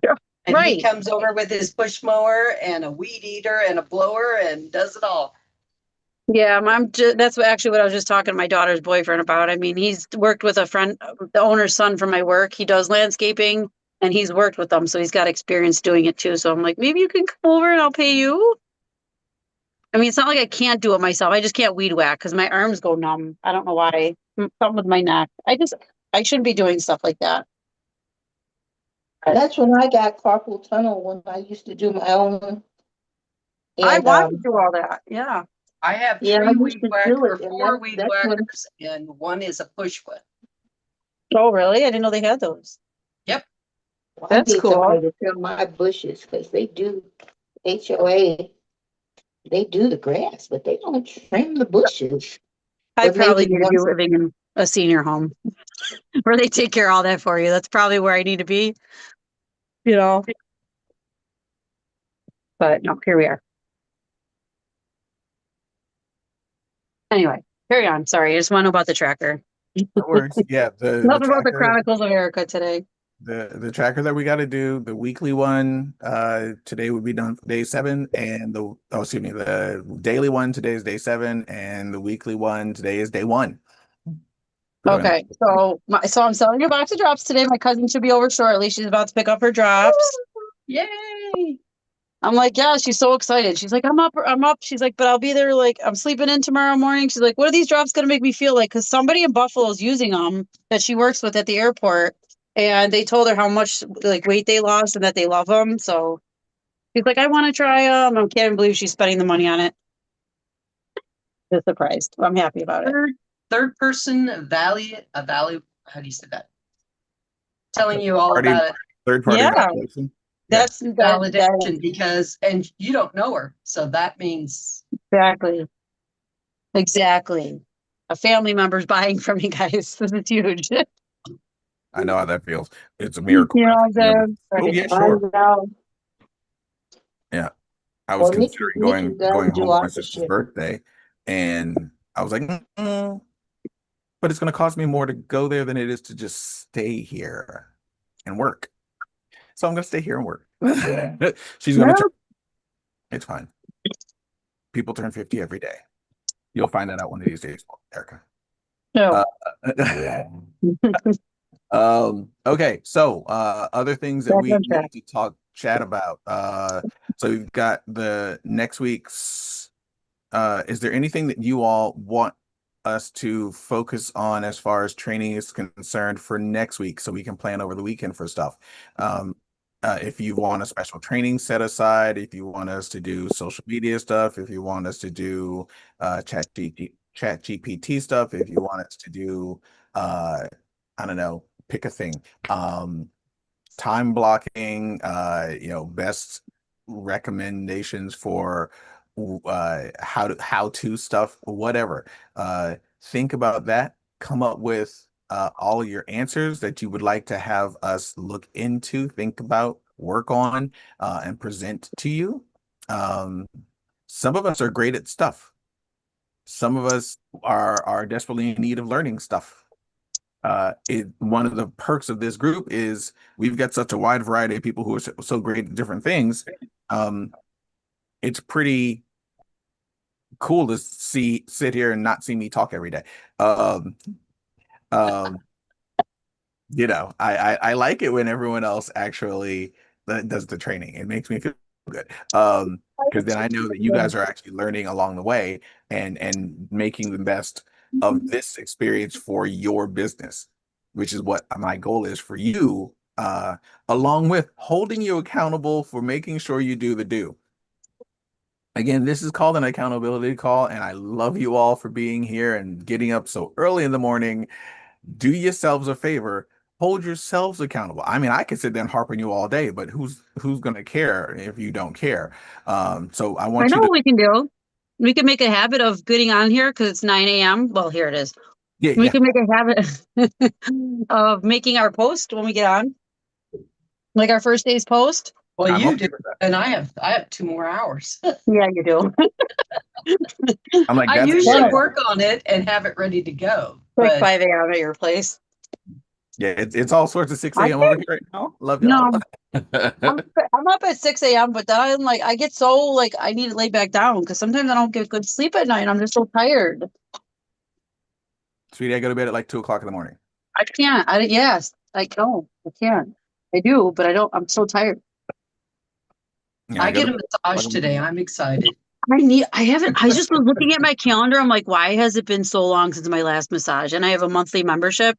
[SPEAKER 3] And he
[SPEAKER 4] Right.
[SPEAKER 3] comes over with his push mower and a weed eater and a blower and does it all.
[SPEAKER 4] Yeah, that's what I was just talking to my daughter's boyfriend about. I mean, he's worked with a friend, the owner's son from my work. He does landscaping and he's worked with them. So he's got experience doing it too. So I'm like, maybe you can come over and I'll pay you. I mean, it's not like I can't do it myself. I just can't weed whack because my arms go numb. I don't know why. Something with my neck. I shouldn't be doing stuff like that.
[SPEAKER 2] That's when I got carpal tunnel when I used to do my own.
[SPEAKER 4] I
[SPEAKER 2] And
[SPEAKER 4] want to do all that. Yeah.
[SPEAKER 3] I have
[SPEAKER 2] yeah, I
[SPEAKER 3] 3
[SPEAKER 2] used
[SPEAKER 3] weed
[SPEAKER 2] to
[SPEAKER 3] whackers
[SPEAKER 2] do
[SPEAKER 3] or
[SPEAKER 2] it, and
[SPEAKER 3] 4 weed
[SPEAKER 2] that's when
[SPEAKER 3] whackers, and one is a push one.
[SPEAKER 4] Oh, really? I didn't know they had those.
[SPEAKER 3] Yep.
[SPEAKER 2] I
[SPEAKER 4] That's
[SPEAKER 2] need
[SPEAKER 4] cool.
[SPEAKER 2] somebody to trim my bushes because they do HOA. They do the grass, but they don't trim the bushes.
[SPEAKER 4] I
[SPEAKER 2] But
[SPEAKER 4] probably
[SPEAKER 2] maybe
[SPEAKER 4] need to be
[SPEAKER 2] once,
[SPEAKER 4] living in a senior home where they take care of all that for you. That's probably where I need to be, you know. But no, here we are. Anyway, carry on. Sorry, I just want to know about the tracker.
[SPEAKER 1] No worries. Yeah, the
[SPEAKER 4] Enough about the
[SPEAKER 1] tracker,
[SPEAKER 4] Chronicles of Erica today.
[SPEAKER 1] the tracker that we got to do, the weekly one, today would be done for day 7, and excuse me, the daily one today is day 7, and the weekly one today is day 1. We're doing
[SPEAKER 4] Okay, so I'm selling a box of drops today. My cousin should be over shortly. She's about to pick up her drops.
[SPEAKER 3] Yay!
[SPEAKER 4] I'm like, yeah, she's so excited. She's like, I'm up. She's like, but I'll be there. Like, I'm sleeping in tomorrow morning. She's like, what are these drops going to make me feel like? Because somebody in Buffalo is using them that she works with at the airport. And they told her how much like weight they lost and that they love them. So she's like, I want to try them. I can't believe she's spending the money on it. Just surprised. I'm happy about it.
[SPEAKER 3] Third person value, how do you say that? Telling you all
[SPEAKER 1] Party,
[SPEAKER 3] about it.
[SPEAKER 1] third party
[SPEAKER 4] Yeah.
[SPEAKER 1] validation.
[SPEAKER 4] That's
[SPEAKER 3] Validation because, and you don't know her. So that means
[SPEAKER 4] exactly. A family member's buying from you guys. This is huge.
[SPEAKER 1] I know how that feels. It's a miracle.
[SPEAKER 4] You know what I'm
[SPEAKER 1] Remember-
[SPEAKER 4] saying?
[SPEAKER 1] Oh yeah,
[SPEAKER 2] I
[SPEAKER 1] sure.
[SPEAKER 2] know.
[SPEAKER 1] Yeah, I was
[SPEAKER 2] Well,
[SPEAKER 1] considering
[SPEAKER 2] Nikki does
[SPEAKER 1] going
[SPEAKER 2] do
[SPEAKER 1] home for my
[SPEAKER 2] all the
[SPEAKER 1] sister's
[SPEAKER 2] shit.
[SPEAKER 1] birthday, and I was like, but it's going to cost me more to go there than it is to just stay here and work. So I'm going to stay here and work. She's going to turn. It's fine. People turn 50 every day. You'll find that out one of these days, Erica.
[SPEAKER 4] No.
[SPEAKER 1] Okay, so other things that
[SPEAKER 4] Back
[SPEAKER 1] we
[SPEAKER 4] on
[SPEAKER 1] need
[SPEAKER 4] track.
[SPEAKER 1] to chat about. So we've got the next week's. Is there anything that you all want us to focus on as far as training is concerned for next week, so we can plan over the weekend for stuff? If you want a special training set aside, if you want us to do social media stuff, if you want us to do chat GPT stuff, if you want us to do I don't know, pick a thing. Time blocking, best recommendations for how to stuff, whatever. Think about that. Come up with all of your answers that you would like to have us look into, think about, work on, and present to you. Some of us are great at stuff. Some of us are desperately in need of learning stuff. One of the perks of this group is we've got such a wide variety of people who are so great at different things. It's pretty cool to sit here and not see me talk every day. Um, um, I like it when everyone else actually does the training. It makes me feel good. Because then I know that you guys are actually learning along the way and making the best of this experience for your business, which is what my goal is for you, along with holding you accountable for making sure you do the do. Again, this is called an accountability call, and I love you all for being here and getting up so early in the morning. Do yourselves a favor, hold yourselves accountable. I mean, I could sit there and harp on you all day, but who's gonna care if you don't care? So I
[SPEAKER 4] I
[SPEAKER 1] want
[SPEAKER 4] know
[SPEAKER 1] you
[SPEAKER 4] what
[SPEAKER 1] to
[SPEAKER 4] we can do. We can make a habit of getting on here because it's 9 a.m. Well, here it is. We
[SPEAKER 1] yeah.
[SPEAKER 4] can make a habit of making our post when we get on, like our first day's post.
[SPEAKER 3] well,
[SPEAKER 1] I'm
[SPEAKER 3] you
[SPEAKER 1] okay
[SPEAKER 3] do,
[SPEAKER 1] with that.
[SPEAKER 3] and I have 2 more hours.
[SPEAKER 4] Yeah, you do.
[SPEAKER 1] I'm like,
[SPEAKER 3] I
[SPEAKER 1] that's
[SPEAKER 3] usually
[SPEAKER 1] good.
[SPEAKER 3] work on it and have it ready to go.
[SPEAKER 4] Like
[SPEAKER 3] But
[SPEAKER 4] 5 a.m. at your place.
[SPEAKER 1] Yeah, it's all sorts of 6
[SPEAKER 4] I
[SPEAKER 1] a.m. over here right now. Love
[SPEAKER 4] No,
[SPEAKER 1] y'all.
[SPEAKER 4] I'm up at 6 a.m., but then I'm like, I get so like, I need to lay back down because sometimes I don't get good sleep at night. I'm just so tired.
[SPEAKER 1] Sweetie, I go to bed at like 2 o'clock in the morning.
[SPEAKER 4] I can't. Yes, I don't. I can't. I do, but I don't. I'm so tired.
[SPEAKER 1] Yeah,
[SPEAKER 3] I
[SPEAKER 1] I go
[SPEAKER 3] get
[SPEAKER 1] to
[SPEAKER 3] a
[SPEAKER 1] bed.
[SPEAKER 3] massage today. I'm excited.
[SPEAKER 4] I just was looking at my calendar. I'm like, why has it been so long since my last massage? And I have a monthly membership.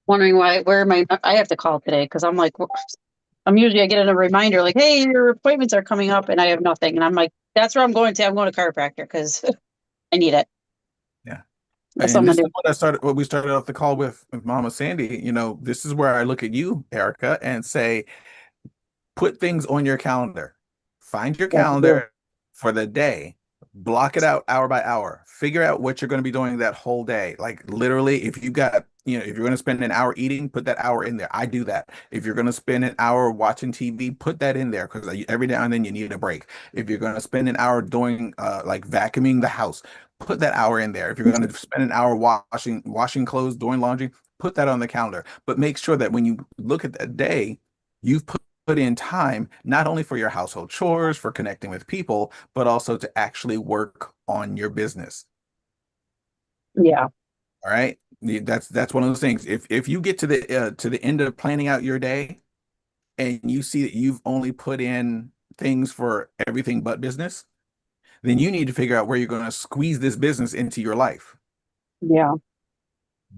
[SPEAKER 4] Wondering I have to call today because I'm like, I get a reminder like, hey, your appointments are coming up and I have nothing. And I'm like, that's where I'm going to. I'm going to chiropractor because I need it.
[SPEAKER 1] Yeah.
[SPEAKER 4] That's
[SPEAKER 1] And
[SPEAKER 4] something
[SPEAKER 1] this
[SPEAKER 4] to
[SPEAKER 1] is
[SPEAKER 4] do.
[SPEAKER 1] what we started off the call with Mama Sandy. This is where I look at you, Erica, and say, put things on your calendar. Find your
[SPEAKER 4] What to do.
[SPEAKER 1] calendar for the day. Block it out hour by hour. Figure out what you're going to be doing that whole day. Like literally, if you're going to spend an hour eating, put that hour in there. I do that. If you're going to spend an hour watching TV, put that in there because every now and then you need a break. If you're going to spend an hour doing like vacuuming the house, put that hour in there. If you're going to spend an hour washing clothes, doing laundry, put that on the calendar. But make sure that when you look at that day, you've put in time not only for your household chores, for connecting with people, but also to actually work on your business.
[SPEAKER 4] Yeah.
[SPEAKER 1] All right. That's one of those things. If you get to the end of planning out your day and you see that you've only put in things for everything but business, then you need to figure out where you're going to squeeze this business into your life.
[SPEAKER 4] Yeah.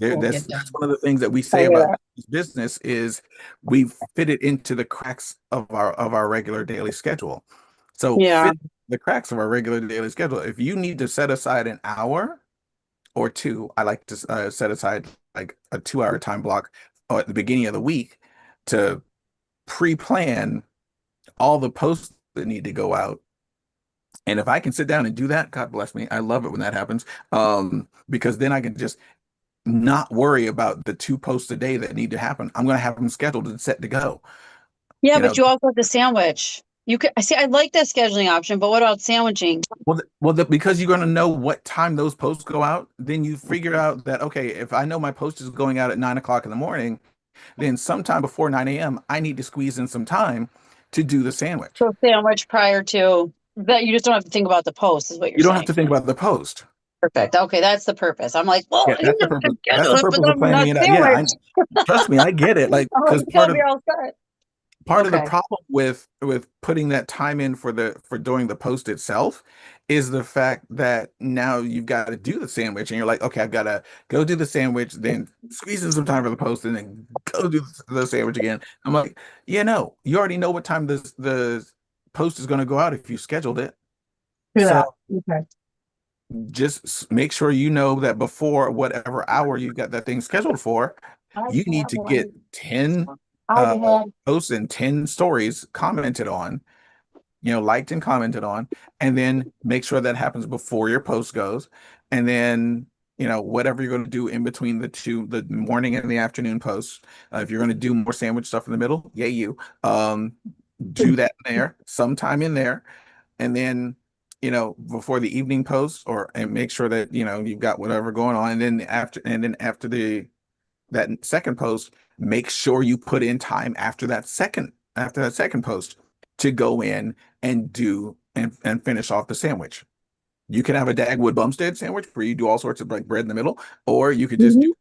[SPEAKER 3] Won't
[SPEAKER 1] That's
[SPEAKER 3] get done.
[SPEAKER 1] one of the things that we
[SPEAKER 4] I
[SPEAKER 1] say
[SPEAKER 4] hear
[SPEAKER 1] about
[SPEAKER 4] that.
[SPEAKER 1] this business is we fit it into the cracks of our regular daily schedule. So
[SPEAKER 4] Yeah.
[SPEAKER 1] fit the cracks of our regular daily schedule. If you need to set aside an hour or two, I like to set aside like a 2 hour time block at the beginning of the week to pre-plan all the posts that need to go out. And if I can sit down and do that, God bless me, I love it when that happens. Because then I can just not worry about the 2 posts a day that need to happen. I'm going to have them scheduled and set to go.
[SPEAKER 4] Yeah,
[SPEAKER 1] You know,
[SPEAKER 4] but you also have the sandwich. You could, I see, I like that scheduling option, but what about sandwiching?
[SPEAKER 1] because you're going to know what time those posts go out, then you figure out that, okay, if I know my post is going out at 9 o'clock in the morning, then sometime before 9 a.m., I need to squeeze in some time to do the sandwich.
[SPEAKER 4] So sandwich prior to that, you just don't have to think about the post, is what you're
[SPEAKER 1] You don't have
[SPEAKER 4] saying.
[SPEAKER 1] to think about the post.
[SPEAKER 4] Perfect. Okay, that's the purpose. I'm like, well,
[SPEAKER 1] Yeah,
[SPEAKER 4] I
[SPEAKER 1] that's the
[SPEAKER 4] can
[SPEAKER 1] purpose. That's
[SPEAKER 4] schedule
[SPEAKER 1] the
[SPEAKER 4] it, but
[SPEAKER 1] purpose of
[SPEAKER 4] then we're
[SPEAKER 1] planning
[SPEAKER 4] not
[SPEAKER 1] it out. Yeah,
[SPEAKER 4] sandwich.
[SPEAKER 1] trust me, I get it. Like,
[SPEAKER 4] I'm like,
[SPEAKER 1] because
[SPEAKER 4] you told me you're all set.
[SPEAKER 1] part of the
[SPEAKER 4] Okay.
[SPEAKER 1] problem with putting that time in for doing the post itself is the fact that now you've got to do the sandwich and you're like, okay, I've got to go do the sandwich, then squeeze in some time for the post, and then go do the sandwich again. I'm like, you already know what time the post is going to go out if you scheduled it.
[SPEAKER 4] Do
[SPEAKER 1] So
[SPEAKER 4] that. Okay.
[SPEAKER 1] just make sure you know that before whatever hour you've got that thing scheduled for, you need to get 10 uh, posts and 10 stories commented on, liked and commented on, and then make sure that happens before your post goes. And then, whatever you're going to do in between the morning and the afternoon posts. If you're going to do more sandwich stuff in the middle, yay, do that in there, sometime in there. And then, before the evening post and make sure that, you've got whatever going on. And then after that second post, make sure you put in time after that second post to go in and do and finish off the sandwich. You can have a Dagwood Bumstead sandwich where you do all sorts of like bread in the middle, or you could just do,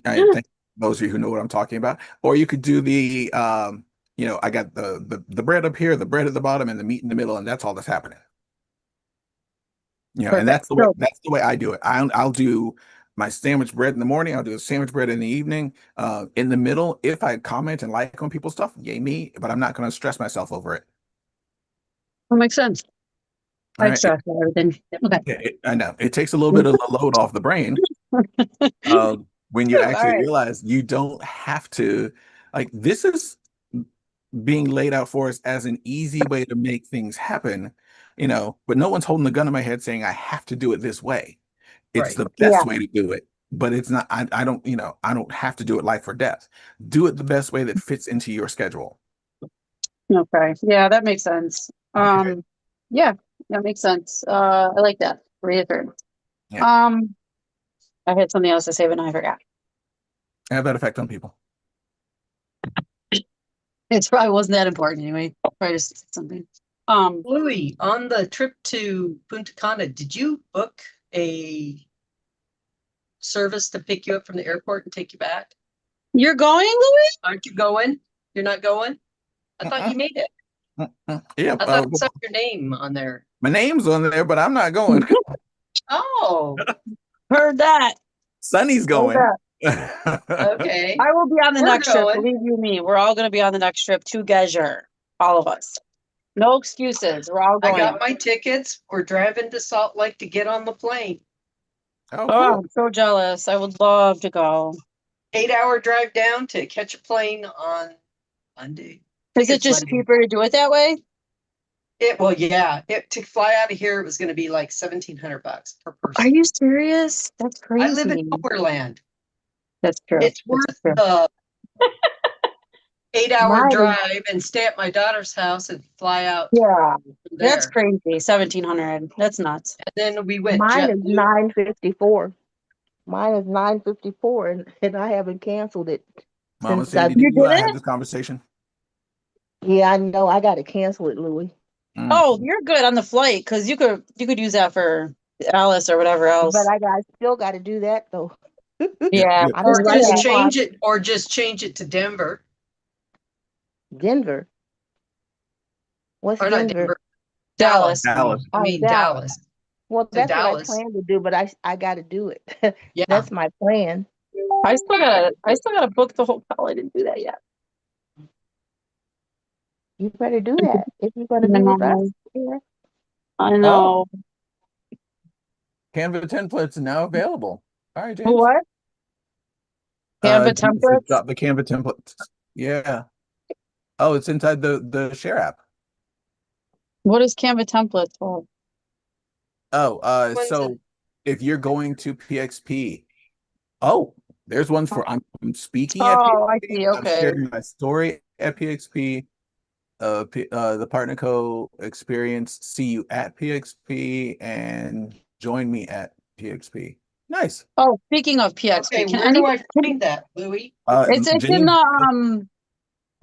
[SPEAKER 1] I think those of you who know what I'm talking about, or you could do I got the bread up here, the bread at the bottom, and the meat in the middle, and that's all that's happening. And
[SPEAKER 4] Perfect. So,
[SPEAKER 1] that's the way I do it. I'll do my sandwich bread in the morning. I'll do a sandwich bread in the evening. In the middle, if I comment and like on people's stuff, yay me, but I'm not going to stress myself over it.
[SPEAKER 4] that makes sense.
[SPEAKER 1] All
[SPEAKER 4] I
[SPEAKER 1] right.
[SPEAKER 4] stress everything. Okay.
[SPEAKER 1] I know it takes a little bit of the load off the brain when you
[SPEAKER 4] All
[SPEAKER 1] actually
[SPEAKER 4] right.
[SPEAKER 1] realize you don't have to, like, this is being laid out for us as an easy way to make things happen, but no one's holding the gun to my head saying I have to do it this way. It's
[SPEAKER 3] Right.
[SPEAKER 1] the
[SPEAKER 4] Yeah.
[SPEAKER 1] best way to do it, but it's not, I don't, I don't have to do it life or death. Do it the best way that fits into your schedule.
[SPEAKER 4] Okay. Yeah, that makes sense.
[SPEAKER 1] Okay.
[SPEAKER 4] Yeah, that makes sense. I like that. Reaffirm.
[SPEAKER 1] Yeah.
[SPEAKER 4] I had something else to say, but now I forgot.
[SPEAKER 1] Have that effect on people.
[SPEAKER 4] It's probably wasn't that important anyway. Probably just something.
[SPEAKER 3] Louis, on the trip to Punta Cana, did you book a service to pick you up from the airport and take you back?
[SPEAKER 4] You're going, Louis?
[SPEAKER 3] Aren't you going? You're not going? I thought you made it.
[SPEAKER 1] Yeah.
[SPEAKER 3] I thought I saw your name on there.
[SPEAKER 1] My name's on there, but I'm not going.
[SPEAKER 3] Oh,
[SPEAKER 4] Heard that.
[SPEAKER 1] Sonny's
[SPEAKER 4] Heard
[SPEAKER 1] going.
[SPEAKER 4] that.
[SPEAKER 3] okay.
[SPEAKER 4] I will be on the
[SPEAKER 3] We're
[SPEAKER 4] next trip.
[SPEAKER 3] going.
[SPEAKER 4] Believe you me, we're all going to be on the next trip to Gezer. All of us. No excuses. We're all
[SPEAKER 3] I
[SPEAKER 4] going.
[SPEAKER 3] got my tickets. We're driving to Salt Lake to get on the plane.
[SPEAKER 1] Oh,
[SPEAKER 4] Oh,
[SPEAKER 1] cool.
[SPEAKER 4] I'm so jealous. I would love to go.
[SPEAKER 3] 8-hour drive down to catch a plane on Monday.
[SPEAKER 4] Is it
[SPEAKER 3] It's
[SPEAKER 4] just
[SPEAKER 3] Monday.
[SPEAKER 4] cheaper to do it that way?
[SPEAKER 3] To fly out of here, it was going to be like $1,700 per
[SPEAKER 4] Are
[SPEAKER 3] person.
[SPEAKER 4] you serious? That's
[SPEAKER 3] I live in
[SPEAKER 4] crazy.
[SPEAKER 3] nowhere land.
[SPEAKER 4] That's true.
[SPEAKER 3] It's
[SPEAKER 4] That's
[SPEAKER 3] worth
[SPEAKER 4] true.
[SPEAKER 3] the 8-hour
[SPEAKER 2] Mine is-
[SPEAKER 3] drive and stay at my daughter's house and fly out
[SPEAKER 4] Yeah,
[SPEAKER 3] from
[SPEAKER 4] that's
[SPEAKER 3] there.
[SPEAKER 4] crazy. 1,700. That's nuts.
[SPEAKER 3] And then we went
[SPEAKER 2] Mine is
[SPEAKER 3] JetBlue.
[SPEAKER 2] 954. Mine is 954, and I haven't canceled it
[SPEAKER 1] Mama
[SPEAKER 2] since I.
[SPEAKER 1] Sandy,
[SPEAKER 4] You
[SPEAKER 1] did you
[SPEAKER 4] did
[SPEAKER 1] have
[SPEAKER 4] it?
[SPEAKER 1] this conversation?
[SPEAKER 2] Yeah, I know. I got to cancel it, Louis.
[SPEAKER 1] Mm.
[SPEAKER 4] Oh, you're good on the flight because you could use that for Alice or whatever else.
[SPEAKER 2] But still got to do that though.
[SPEAKER 4] Yeah,
[SPEAKER 1] Yeah.
[SPEAKER 2] I
[SPEAKER 3] Or
[SPEAKER 2] don't
[SPEAKER 4] right.
[SPEAKER 2] see
[SPEAKER 3] just
[SPEAKER 2] that why.
[SPEAKER 3] change it to Denver.
[SPEAKER 2] Denver. What's
[SPEAKER 3] Or not
[SPEAKER 2] Denver?
[SPEAKER 3] Denver.
[SPEAKER 4] Dallas.
[SPEAKER 1] Dallas.
[SPEAKER 3] I mean
[SPEAKER 2] Oh,
[SPEAKER 3] Dallas.
[SPEAKER 2] Well,
[SPEAKER 3] To
[SPEAKER 2] that's what I
[SPEAKER 3] Dallas.
[SPEAKER 2] plan to do, but I got to do it.
[SPEAKER 3] Yeah.
[SPEAKER 2] That's my plan.
[SPEAKER 4] I still gotta book the hotel. I didn't do that yet.
[SPEAKER 2] You better do that if you're going to be with us. Yeah.
[SPEAKER 4] I
[SPEAKER 1] Oh,
[SPEAKER 4] know.
[SPEAKER 1] Canva templates are now available. All right, James.
[SPEAKER 4] What? Canva
[SPEAKER 1] James just
[SPEAKER 4] templates?
[SPEAKER 1] dropped the Canva templates. Yeah. Oh, it's inside the share app.
[SPEAKER 4] What is Canva templates for?
[SPEAKER 1] Oh,
[SPEAKER 3] When's
[SPEAKER 1] so if you're going to PXP, oh, there's ones for I'm speaking at
[SPEAKER 4] Oh, I
[SPEAKER 1] PXP.
[SPEAKER 4] see.
[SPEAKER 1] I'm
[SPEAKER 4] Okay.
[SPEAKER 1] sharing my story at PXP. The Partner Co experience. See you at PXP and join me at PXP. Nice.
[SPEAKER 4] Oh, speaking of PXP,
[SPEAKER 3] Okay,
[SPEAKER 4] can
[SPEAKER 3] where do
[SPEAKER 4] anyone?
[SPEAKER 3] I find that, Louis?
[SPEAKER 4] It's in
[SPEAKER 1] James,
[SPEAKER 4] the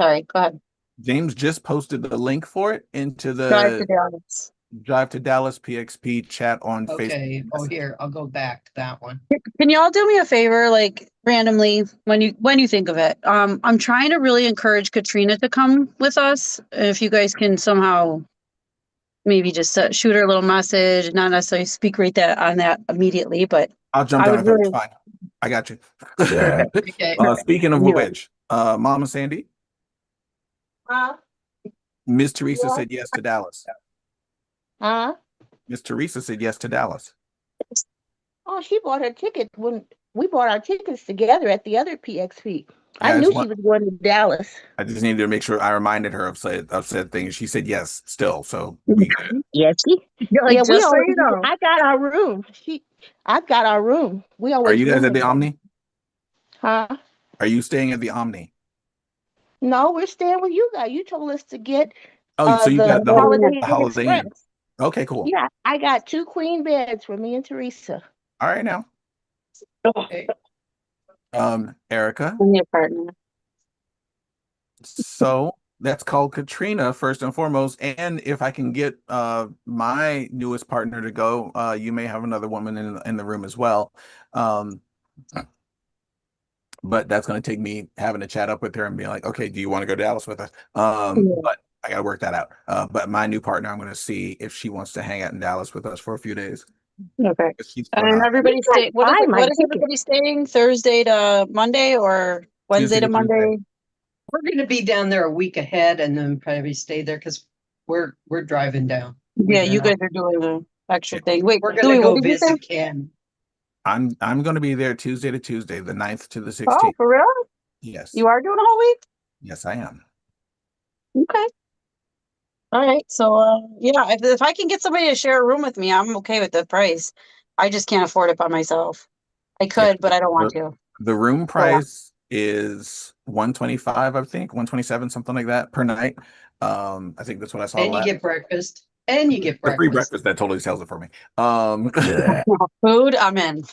[SPEAKER 4] Sorry, go ahead.
[SPEAKER 1] James just posted the link for it into
[SPEAKER 4] Drive to
[SPEAKER 1] the
[SPEAKER 4] Dallas.
[SPEAKER 1] Drive to Dallas PXP chat on
[SPEAKER 3] Okay.
[SPEAKER 1] Facebook.
[SPEAKER 3] Oh, here, I'll go back to that one.
[SPEAKER 4] Can y'all do me a favor, like randomly, when you think of it? I'm trying to really encourage Katrina to come with us. If you guys can somehow maybe just shoot her a little message, not necessarily speak right that on that immediately, but
[SPEAKER 1] I'll jump
[SPEAKER 4] I
[SPEAKER 1] down
[SPEAKER 4] would
[SPEAKER 1] a village.
[SPEAKER 4] really.
[SPEAKER 1] Fine. I got you.
[SPEAKER 3] Okay.
[SPEAKER 1] Speaking of
[SPEAKER 4] Knew it.
[SPEAKER 1] which, Mama Sandy,
[SPEAKER 2] Huh?
[SPEAKER 1] Miss Teresa
[SPEAKER 2] What?
[SPEAKER 1] said yes to Dallas.
[SPEAKER 2] Huh?
[SPEAKER 1] Miss Teresa said yes to Dallas.
[SPEAKER 2] Oh, she bought her ticket when we bought our tickets together at the other PXP. I
[SPEAKER 1] Yeah,
[SPEAKER 2] knew she was going to Dallas.
[SPEAKER 1] I just needed to make sure I reminded her of said things. She said yes still. So we
[SPEAKER 2] Yes,
[SPEAKER 4] You're like,
[SPEAKER 2] yeah, we
[SPEAKER 4] just so
[SPEAKER 2] always.
[SPEAKER 4] you know.
[SPEAKER 2] I got our room. I got our room. We
[SPEAKER 1] are
[SPEAKER 2] always
[SPEAKER 1] you guys
[SPEAKER 2] room
[SPEAKER 1] at the
[SPEAKER 2] together.
[SPEAKER 1] Omni?
[SPEAKER 2] Huh?
[SPEAKER 1] Are you staying at the Omni?
[SPEAKER 2] No, we're staying with you guys. You told us to get
[SPEAKER 1] Oh, so you
[SPEAKER 2] the
[SPEAKER 1] got the
[SPEAKER 2] Holiday Inn
[SPEAKER 1] Holiday Inn.
[SPEAKER 2] Express.
[SPEAKER 1] Okay, cool.
[SPEAKER 2] Yeah, I got 2 queen beds for me and Teresa.
[SPEAKER 1] All right now.
[SPEAKER 3] Okay.
[SPEAKER 1] Erica.
[SPEAKER 4] I'm your partner.
[SPEAKER 1] So that's called Katrina first and foremost. And if I can get my newest partner to go, you may have another woman in the room as well. But that's going to take me having to chat up with her and being like, okay, do you want to go to Dallas with us? But I got to work that out. But my new partner, I'm going to see if she wants to hang out in Dallas with us for a few days.
[SPEAKER 4] Okay.
[SPEAKER 1] 'Cause she's
[SPEAKER 4] And
[SPEAKER 1] phenomenal.
[SPEAKER 4] everybody
[SPEAKER 2] You
[SPEAKER 4] stay.
[SPEAKER 2] can't
[SPEAKER 4] What
[SPEAKER 2] buy my
[SPEAKER 4] is
[SPEAKER 2] ticket.
[SPEAKER 4] everybody staying? Thursday to Monday or Wednesday
[SPEAKER 1] Tuesday
[SPEAKER 4] to
[SPEAKER 1] to
[SPEAKER 4] Monday?
[SPEAKER 1] Tuesday.
[SPEAKER 3] We're going to be down there a week ahead and then probably stay there because we're driving down.
[SPEAKER 4] Yeah, you guys are doing the extra
[SPEAKER 1] Yeah.
[SPEAKER 4] thing. Wait,
[SPEAKER 3] We're going
[SPEAKER 4] Louis,
[SPEAKER 3] to
[SPEAKER 4] what
[SPEAKER 3] go
[SPEAKER 4] did you say?
[SPEAKER 3] visit Ken.
[SPEAKER 1] I'm going to be there Tuesday to Tuesday, the 9th to the 16th.
[SPEAKER 4] Oh, for real?
[SPEAKER 1] Yes.
[SPEAKER 4] You are doing a whole week?
[SPEAKER 1] Yes, I am.
[SPEAKER 4] Okay. All right. So, yeah, if I can get somebody to share a room with me, I'm okay with the price. I just can't afford it by myself. I could, but I don't want to.
[SPEAKER 1] The room price is 125, I think, 127, something like that per night. I think that's what I saw.
[SPEAKER 3] And you get breakfast. And you get
[SPEAKER 1] the free
[SPEAKER 3] breakfast.
[SPEAKER 1] breakfast that totally sells it for me.
[SPEAKER 4] Food, I'm in.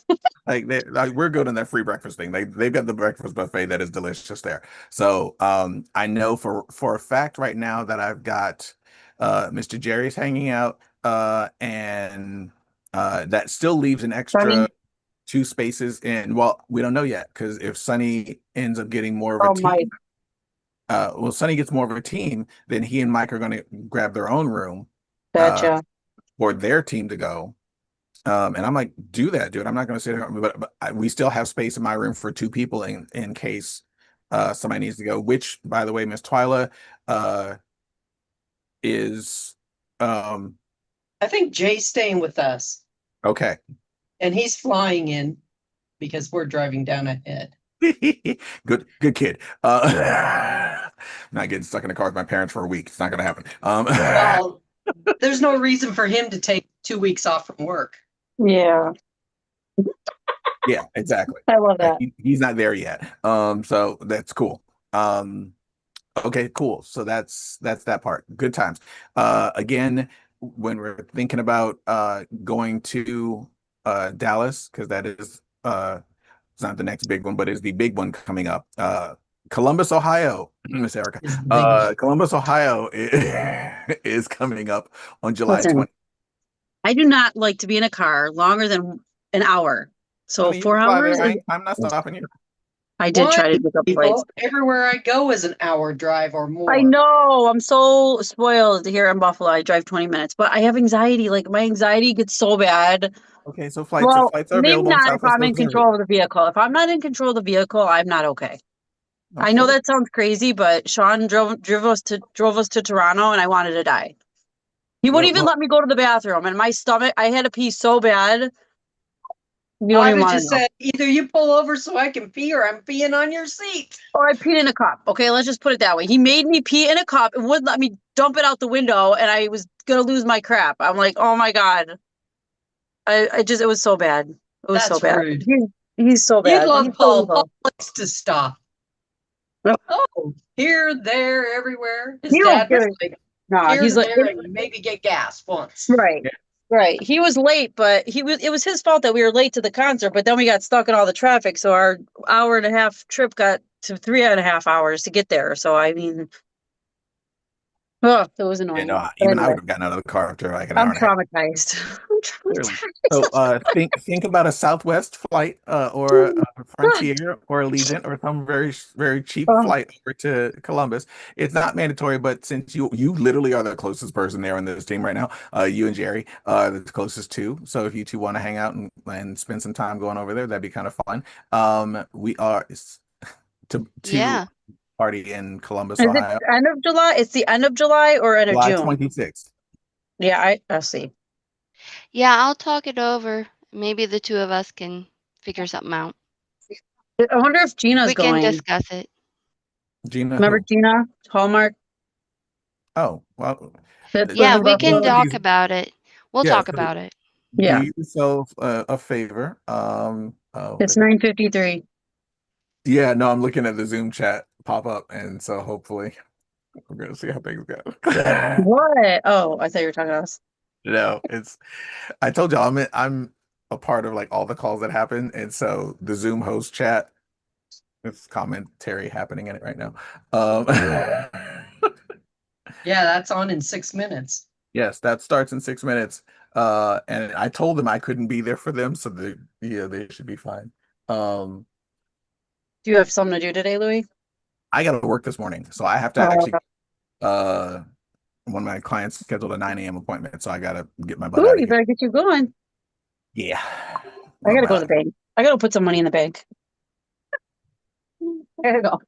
[SPEAKER 1] like we're good on that free breakfast thing. They've got the breakfast buffet that is delicious there. So I know for a fact right now that I've got Mr. Jerry's hanging out and that still leaves an extra
[SPEAKER 4] Sunny?
[SPEAKER 1] 2 spaces in. Well, we don't know yet because if Sunny ends up getting more of a
[SPEAKER 4] Oh, Mike.
[SPEAKER 1] team, Sunny gets more of a team, then he and Mike are going to grab their own room
[SPEAKER 4] Gotcha.
[SPEAKER 1] for their team to go. And I'm like, do that, dude. I'm not going to sit here, but we still have space in my room for 2 people in case somebody needs to go. Which, by the way, Miss Twyla is
[SPEAKER 3] I think Jay's staying with us.
[SPEAKER 1] okay.
[SPEAKER 3] And he's flying in because we're driving down ahead.
[SPEAKER 1] Good kid. Not getting stuck in the car with my parents for a week. It's not gonna happen.
[SPEAKER 3] Well, there's no reason for him to take 2 weeks off from work.
[SPEAKER 4] Yeah,
[SPEAKER 1] Yeah, exactly.
[SPEAKER 4] I love that.
[SPEAKER 1] He's not there yet. So that's cool. Okay, cool. So that's that part. Good times. Again, when we're thinking about going to Dallas, because that is it's not the next big one, but it's the big one coming up. Columbus, Ohio, Miss Erica.
[SPEAKER 3] Is the big one.
[SPEAKER 1] Columbus, Ohio is coming up on July
[SPEAKER 4] Listen,
[SPEAKER 1] 20th.
[SPEAKER 4] I do not like to be in a car longer than an hour. So
[SPEAKER 1] Honey, you
[SPEAKER 4] 4
[SPEAKER 1] can fly
[SPEAKER 4] hours
[SPEAKER 1] there.
[SPEAKER 4] is,
[SPEAKER 1] I'm not stopping you.
[SPEAKER 4] I did try to look up flights.
[SPEAKER 3] People, everywhere I go is an hour drive or more.
[SPEAKER 4] I know. I'm so spoiled here in Buffalo. I drive 20 minutes, but I have anxiety. Like my anxiety gets so bad.
[SPEAKER 1] Okay, so flights
[SPEAKER 4] Well,
[SPEAKER 1] are
[SPEAKER 4] maybe
[SPEAKER 1] available on
[SPEAKER 4] not if
[SPEAKER 1] Southwest
[SPEAKER 4] I'm in
[SPEAKER 1] Coast
[SPEAKER 4] control
[SPEAKER 1] everywhere.
[SPEAKER 4] of the vehicle. If I'm not in control of the vehicle, I'm not okay. I know
[SPEAKER 1] Okay.
[SPEAKER 4] that sounds crazy, but Sean drove us to Toronto and I wanted to die. He wouldn't even
[SPEAKER 1] Well,
[SPEAKER 4] let me go to the bathroom and my stomach, I had to pee so bad. You don't
[SPEAKER 3] I
[SPEAKER 4] even
[SPEAKER 3] would
[SPEAKER 4] want to
[SPEAKER 3] just
[SPEAKER 4] know.
[SPEAKER 3] said either you pull over so I can pee or I'm peeing on your seat.
[SPEAKER 4] Or I peed in a cup. Okay, let's just put it that way. He made me pee in a cup and wouldn't let me dump it out the window, and I was gonna lose my crap. I'm like, oh my God. It was so bad. It was so
[SPEAKER 3] That's
[SPEAKER 4] bad.
[SPEAKER 3] rude.
[SPEAKER 4] He's so
[SPEAKER 3] You'd
[SPEAKER 4] bad.
[SPEAKER 3] love
[SPEAKER 4] He's so
[SPEAKER 3] Paul. Paul
[SPEAKER 4] evil.
[SPEAKER 3] likes to stop.
[SPEAKER 4] Yep.
[SPEAKER 3] Oh, here, there, everywhere. His
[SPEAKER 4] He don't
[SPEAKER 3] dad
[SPEAKER 4] give
[SPEAKER 3] was
[SPEAKER 4] it.
[SPEAKER 3] like
[SPEAKER 4] No,
[SPEAKER 3] here,
[SPEAKER 4] he's like,
[SPEAKER 3] there, and maybe get gas once.
[SPEAKER 4] right.
[SPEAKER 1] yeah.
[SPEAKER 4] Right. He was late, but it was his fault that we were late to the concert, but then we got stuck in all the traffic. So our hour and a half trip got to 3.5 hours to get there. So I mean, oh, it was
[SPEAKER 1] Yeah, no,
[SPEAKER 4] annoying. But
[SPEAKER 1] even I
[SPEAKER 4] anyway,
[SPEAKER 1] would have gotten out of the car after like an hour
[SPEAKER 4] I'm
[SPEAKER 1] and a half.
[SPEAKER 4] traumatized. I'm
[SPEAKER 1] Clearly. So
[SPEAKER 4] traumatized.
[SPEAKER 1] think about a Southwest flight or a Frontier or Allegiant or some very cheap
[SPEAKER 4] Oh,
[SPEAKER 1] flight over to Columbus. It's not mandatory, but since you literally are the closest person there on this team right now, you and Jerry are the closest two. So if you two want to hang out and spend some time going over there, that'd be kind of fun. We are to
[SPEAKER 5] Yeah.
[SPEAKER 1] party in Columbus,
[SPEAKER 4] is it
[SPEAKER 1] Ohio,
[SPEAKER 4] end of July? It's the end of July or end of
[SPEAKER 1] July
[SPEAKER 4] June?
[SPEAKER 1] 26th.
[SPEAKER 4] Yeah, I'll see.
[SPEAKER 5] Yeah, I'll talk it over. Maybe the two of us can figure something out.
[SPEAKER 4] I wonder if Gina's
[SPEAKER 5] We can
[SPEAKER 4] going.
[SPEAKER 5] discuss it.
[SPEAKER 1] Gina,
[SPEAKER 4] Remember
[SPEAKER 1] who?
[SPEAKER 4] Gina Hallmark
[SPEAKER 1] Oh, well,
[SPEAKER 4] that lives
[SPEAKER 5] Yeah,
[SPEAKER 4] in
[SPEAKER 5] we can
[SPEAKER 4] Buffalo?
[SPEAKER 5] talk about it. We'll
[SPEAKER 1] yeah.
[SPEAKER 5] talk about it.
[SPEAKER 1] Do
[SPEAKER 4] Yeah,
[SPEAKER 1] yourself a favor. Oh,
[SPEAKER 4] it's 9:53.
[SPEAKER 1] yeah, no, I'm looking at the Zoom chat pop up, and so hopefully we're gonna see how things go.
[SPEAKER 4] What? Oh, I thought you were talking to us.
[SPEAKER 1] No, I told y'all I'm a part of like all the calls that happen, and so the Zoom host chat, it's commentary happening in it right now.
[SPEAKER 3] Yeah, that's on in 6 minutes.
[SPEAKER 1] Yes, that starts in 6 minutes. And I told them I couldn't be there for them, so they should be fine. Um,
[SPEAKER 4] Do you have something to do today, Louis?
[SPEAKER 1] I got to work this morning, so I have to
[SPEAKER 4] Oh,
[SPEAKER 1] actually uh one of my clients scheduled a 9 a.m. appointment, so I gotta get my butt
[SPEAKER 4] ooh,
[SPEAKER 1] out of
[SPEAKER 4] you
[SPEAKER 1] here.
[SPEAKER 4] better get you going.
[SPEAKER 1] Yeah.
[SPEAKER 4] I
[SPEAKER 1] Well,
[SPEAKER 4] gotta go to the bank. I gotta put some money in the bank. I gotta go.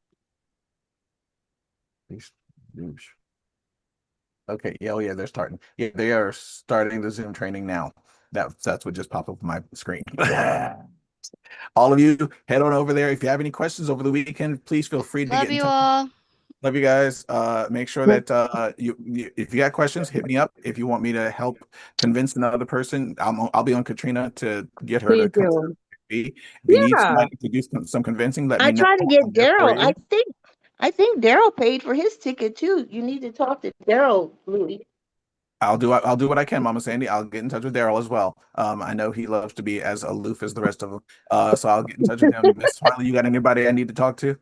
[SPEAKER 1] okay, yeah, oh yeah, they're starting. Yeah, they are starting the Zoom training now. That's what just popped up on my screen. All of you, head on over there. If you have any questions over the weekend, please feel free to
[SPEAKER 5] Love
[SPEAKER 1] get in
[SPEAKER 5] you
[SPEAKER 1] touch.
[SPEAKER 5] all.
[SPEAKER 1] Love you guys. Make sure that if you got questions, hit me up. If you want me to help convince another person, I'll be on Katrina to get her to
[SPEAKER 4] Please
[SPEAKER 1] come.
[SPEAKER 4] do.
[SPEAKER 1] If you need
[SPEAKER 4] Yeah.
[SPEAKER 1] somebody to do some convincing, let
[SPEAKER 2] I
[SPEAKER 1] me know.
[SPEAKER 2] tried to get
[SPEAKER 1] I'm there for
[SPEAKER 2] Daryl.
[SPEAKER 1] you.
[SPEAKER 2] I think Daryl paid for his ticket too. You need to talk to Daryl, Louis.
[SPEAKER 1] I'll do what I can, Mama Sandy. I'll get in touch with Daryl as well. I know he loves to be as aloof as the rest of them. So I'll get in touch with him. Miss Harley, you got anybody I need to talk to?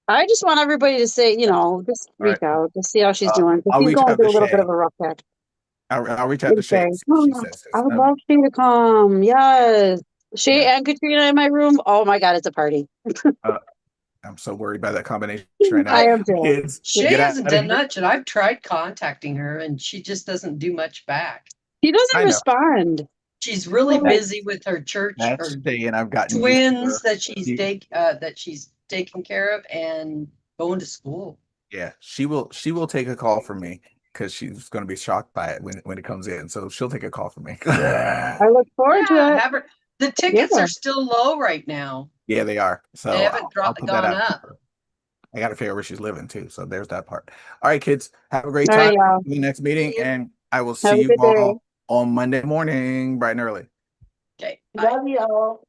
[SPEAKER 4] I just want everybody to say, just
[SPEAKER 1] All right.
[SPEAKER 4] reach out, to see how she's doing. 'Cause
[SPEAKER 1] I'll
[SPEAKER 4] she's
[SPEAKER 1] reach
[SPEAKER 4] going
[SPEAKER 1] out to
[SPEAKER 4] through a little bit of
[SPEAKER 1] Shay.
[SPEAKER 4] a rough patch.
[SPEAKER 1] I'll reach out to
[SPEAKER 4] Good
[SPEAKER 1] Shay
[SPEAKER 4] day.
[SPEAKER 1] and see what she says.
[SPEAKER 4] I would
[SPEAKER 1] No,
[SPEAKER 4] love Shay to come. Yes. Shay
[SPEAKER 1] yeah.
[SPEAKER 4] and Katrina in my room. Oh my God, it's a party.
[SPEAKER 1] Uh, I'm so worried by that combination right now.
[SPEAKER 4] I
[SPEAKER 3] I
[SPEAKER 4] am too.
[SPEAKER 1] Kids,
[SPEAKER 3] Shay
[SPEAKER 1] get out
[SPEAKER 3] hasn't
[SPEAKER 1] of
[SPEAKER 3] done
[SPEAKER 1] here.
[SPEAKER 3] much, and I've tried contacting her, and she just doesn't do much back.
[SPEAKER 4] She doesn't
[SPEAKER 1] I know.
[SPEAKER 4] respond.
[SPEAKER 3] She's really
[SPEAKER 4] Like,
[SPEAKER 3] busy with her church
[SPEAKER 1] That's
[SPEAKER 3] or
[SPEAKER 1] Shay, and I've gotten used to
[SPEAKER 3] twins
[SPEAKER 1] her.
[SPEAKER 3] that she's taking care of and going to school.
[SPEAKER 1] Yeah, she will take a call from me. because she's going to be shocked by it when it comes in. So she'll take a call from me.
[SPEAKER 6] I look forward to
[SPEAKER 3] Yeah,
[SPEAKER 6] it.
[SPEAKER 3] have her. The tickets
[SPEAKER 6] Yeah.
[SPEAKER 3] are still low right now.
[SPEAKER 1] Yeah, they are. So
[SPEAKER 3] They haven't
[SPEAKER 1] I'll
[SPEAKER 3] dropped,
[SPEAKER 1] put that
[SPEAKER 3] gone
[SPEAKER 1] out.
[SPEAKER 3] up.
[SPEAKER 1] I got to figure out where she's living too. So there's that part. All right, kids, have a great
[SPEAKER 6] All right,
[SPEAKER 1] time
[SPEAKER 6] y'all.
[SPEAKER 1] in the next meeting,
[SPEAKER 3] See you.
[SPEAKER 1] and I will
[SPEAKER 6] Have
[SPEAKER 1] see
[SPEAKER 6] a
[SPEAKER 1] you
[SPEAKER 6] good day.
[SPEAKER 1] all on Monday morning, bright and early.
[SPEAKER 3] Okay, bye.
[SPEAKER 2] Love you all.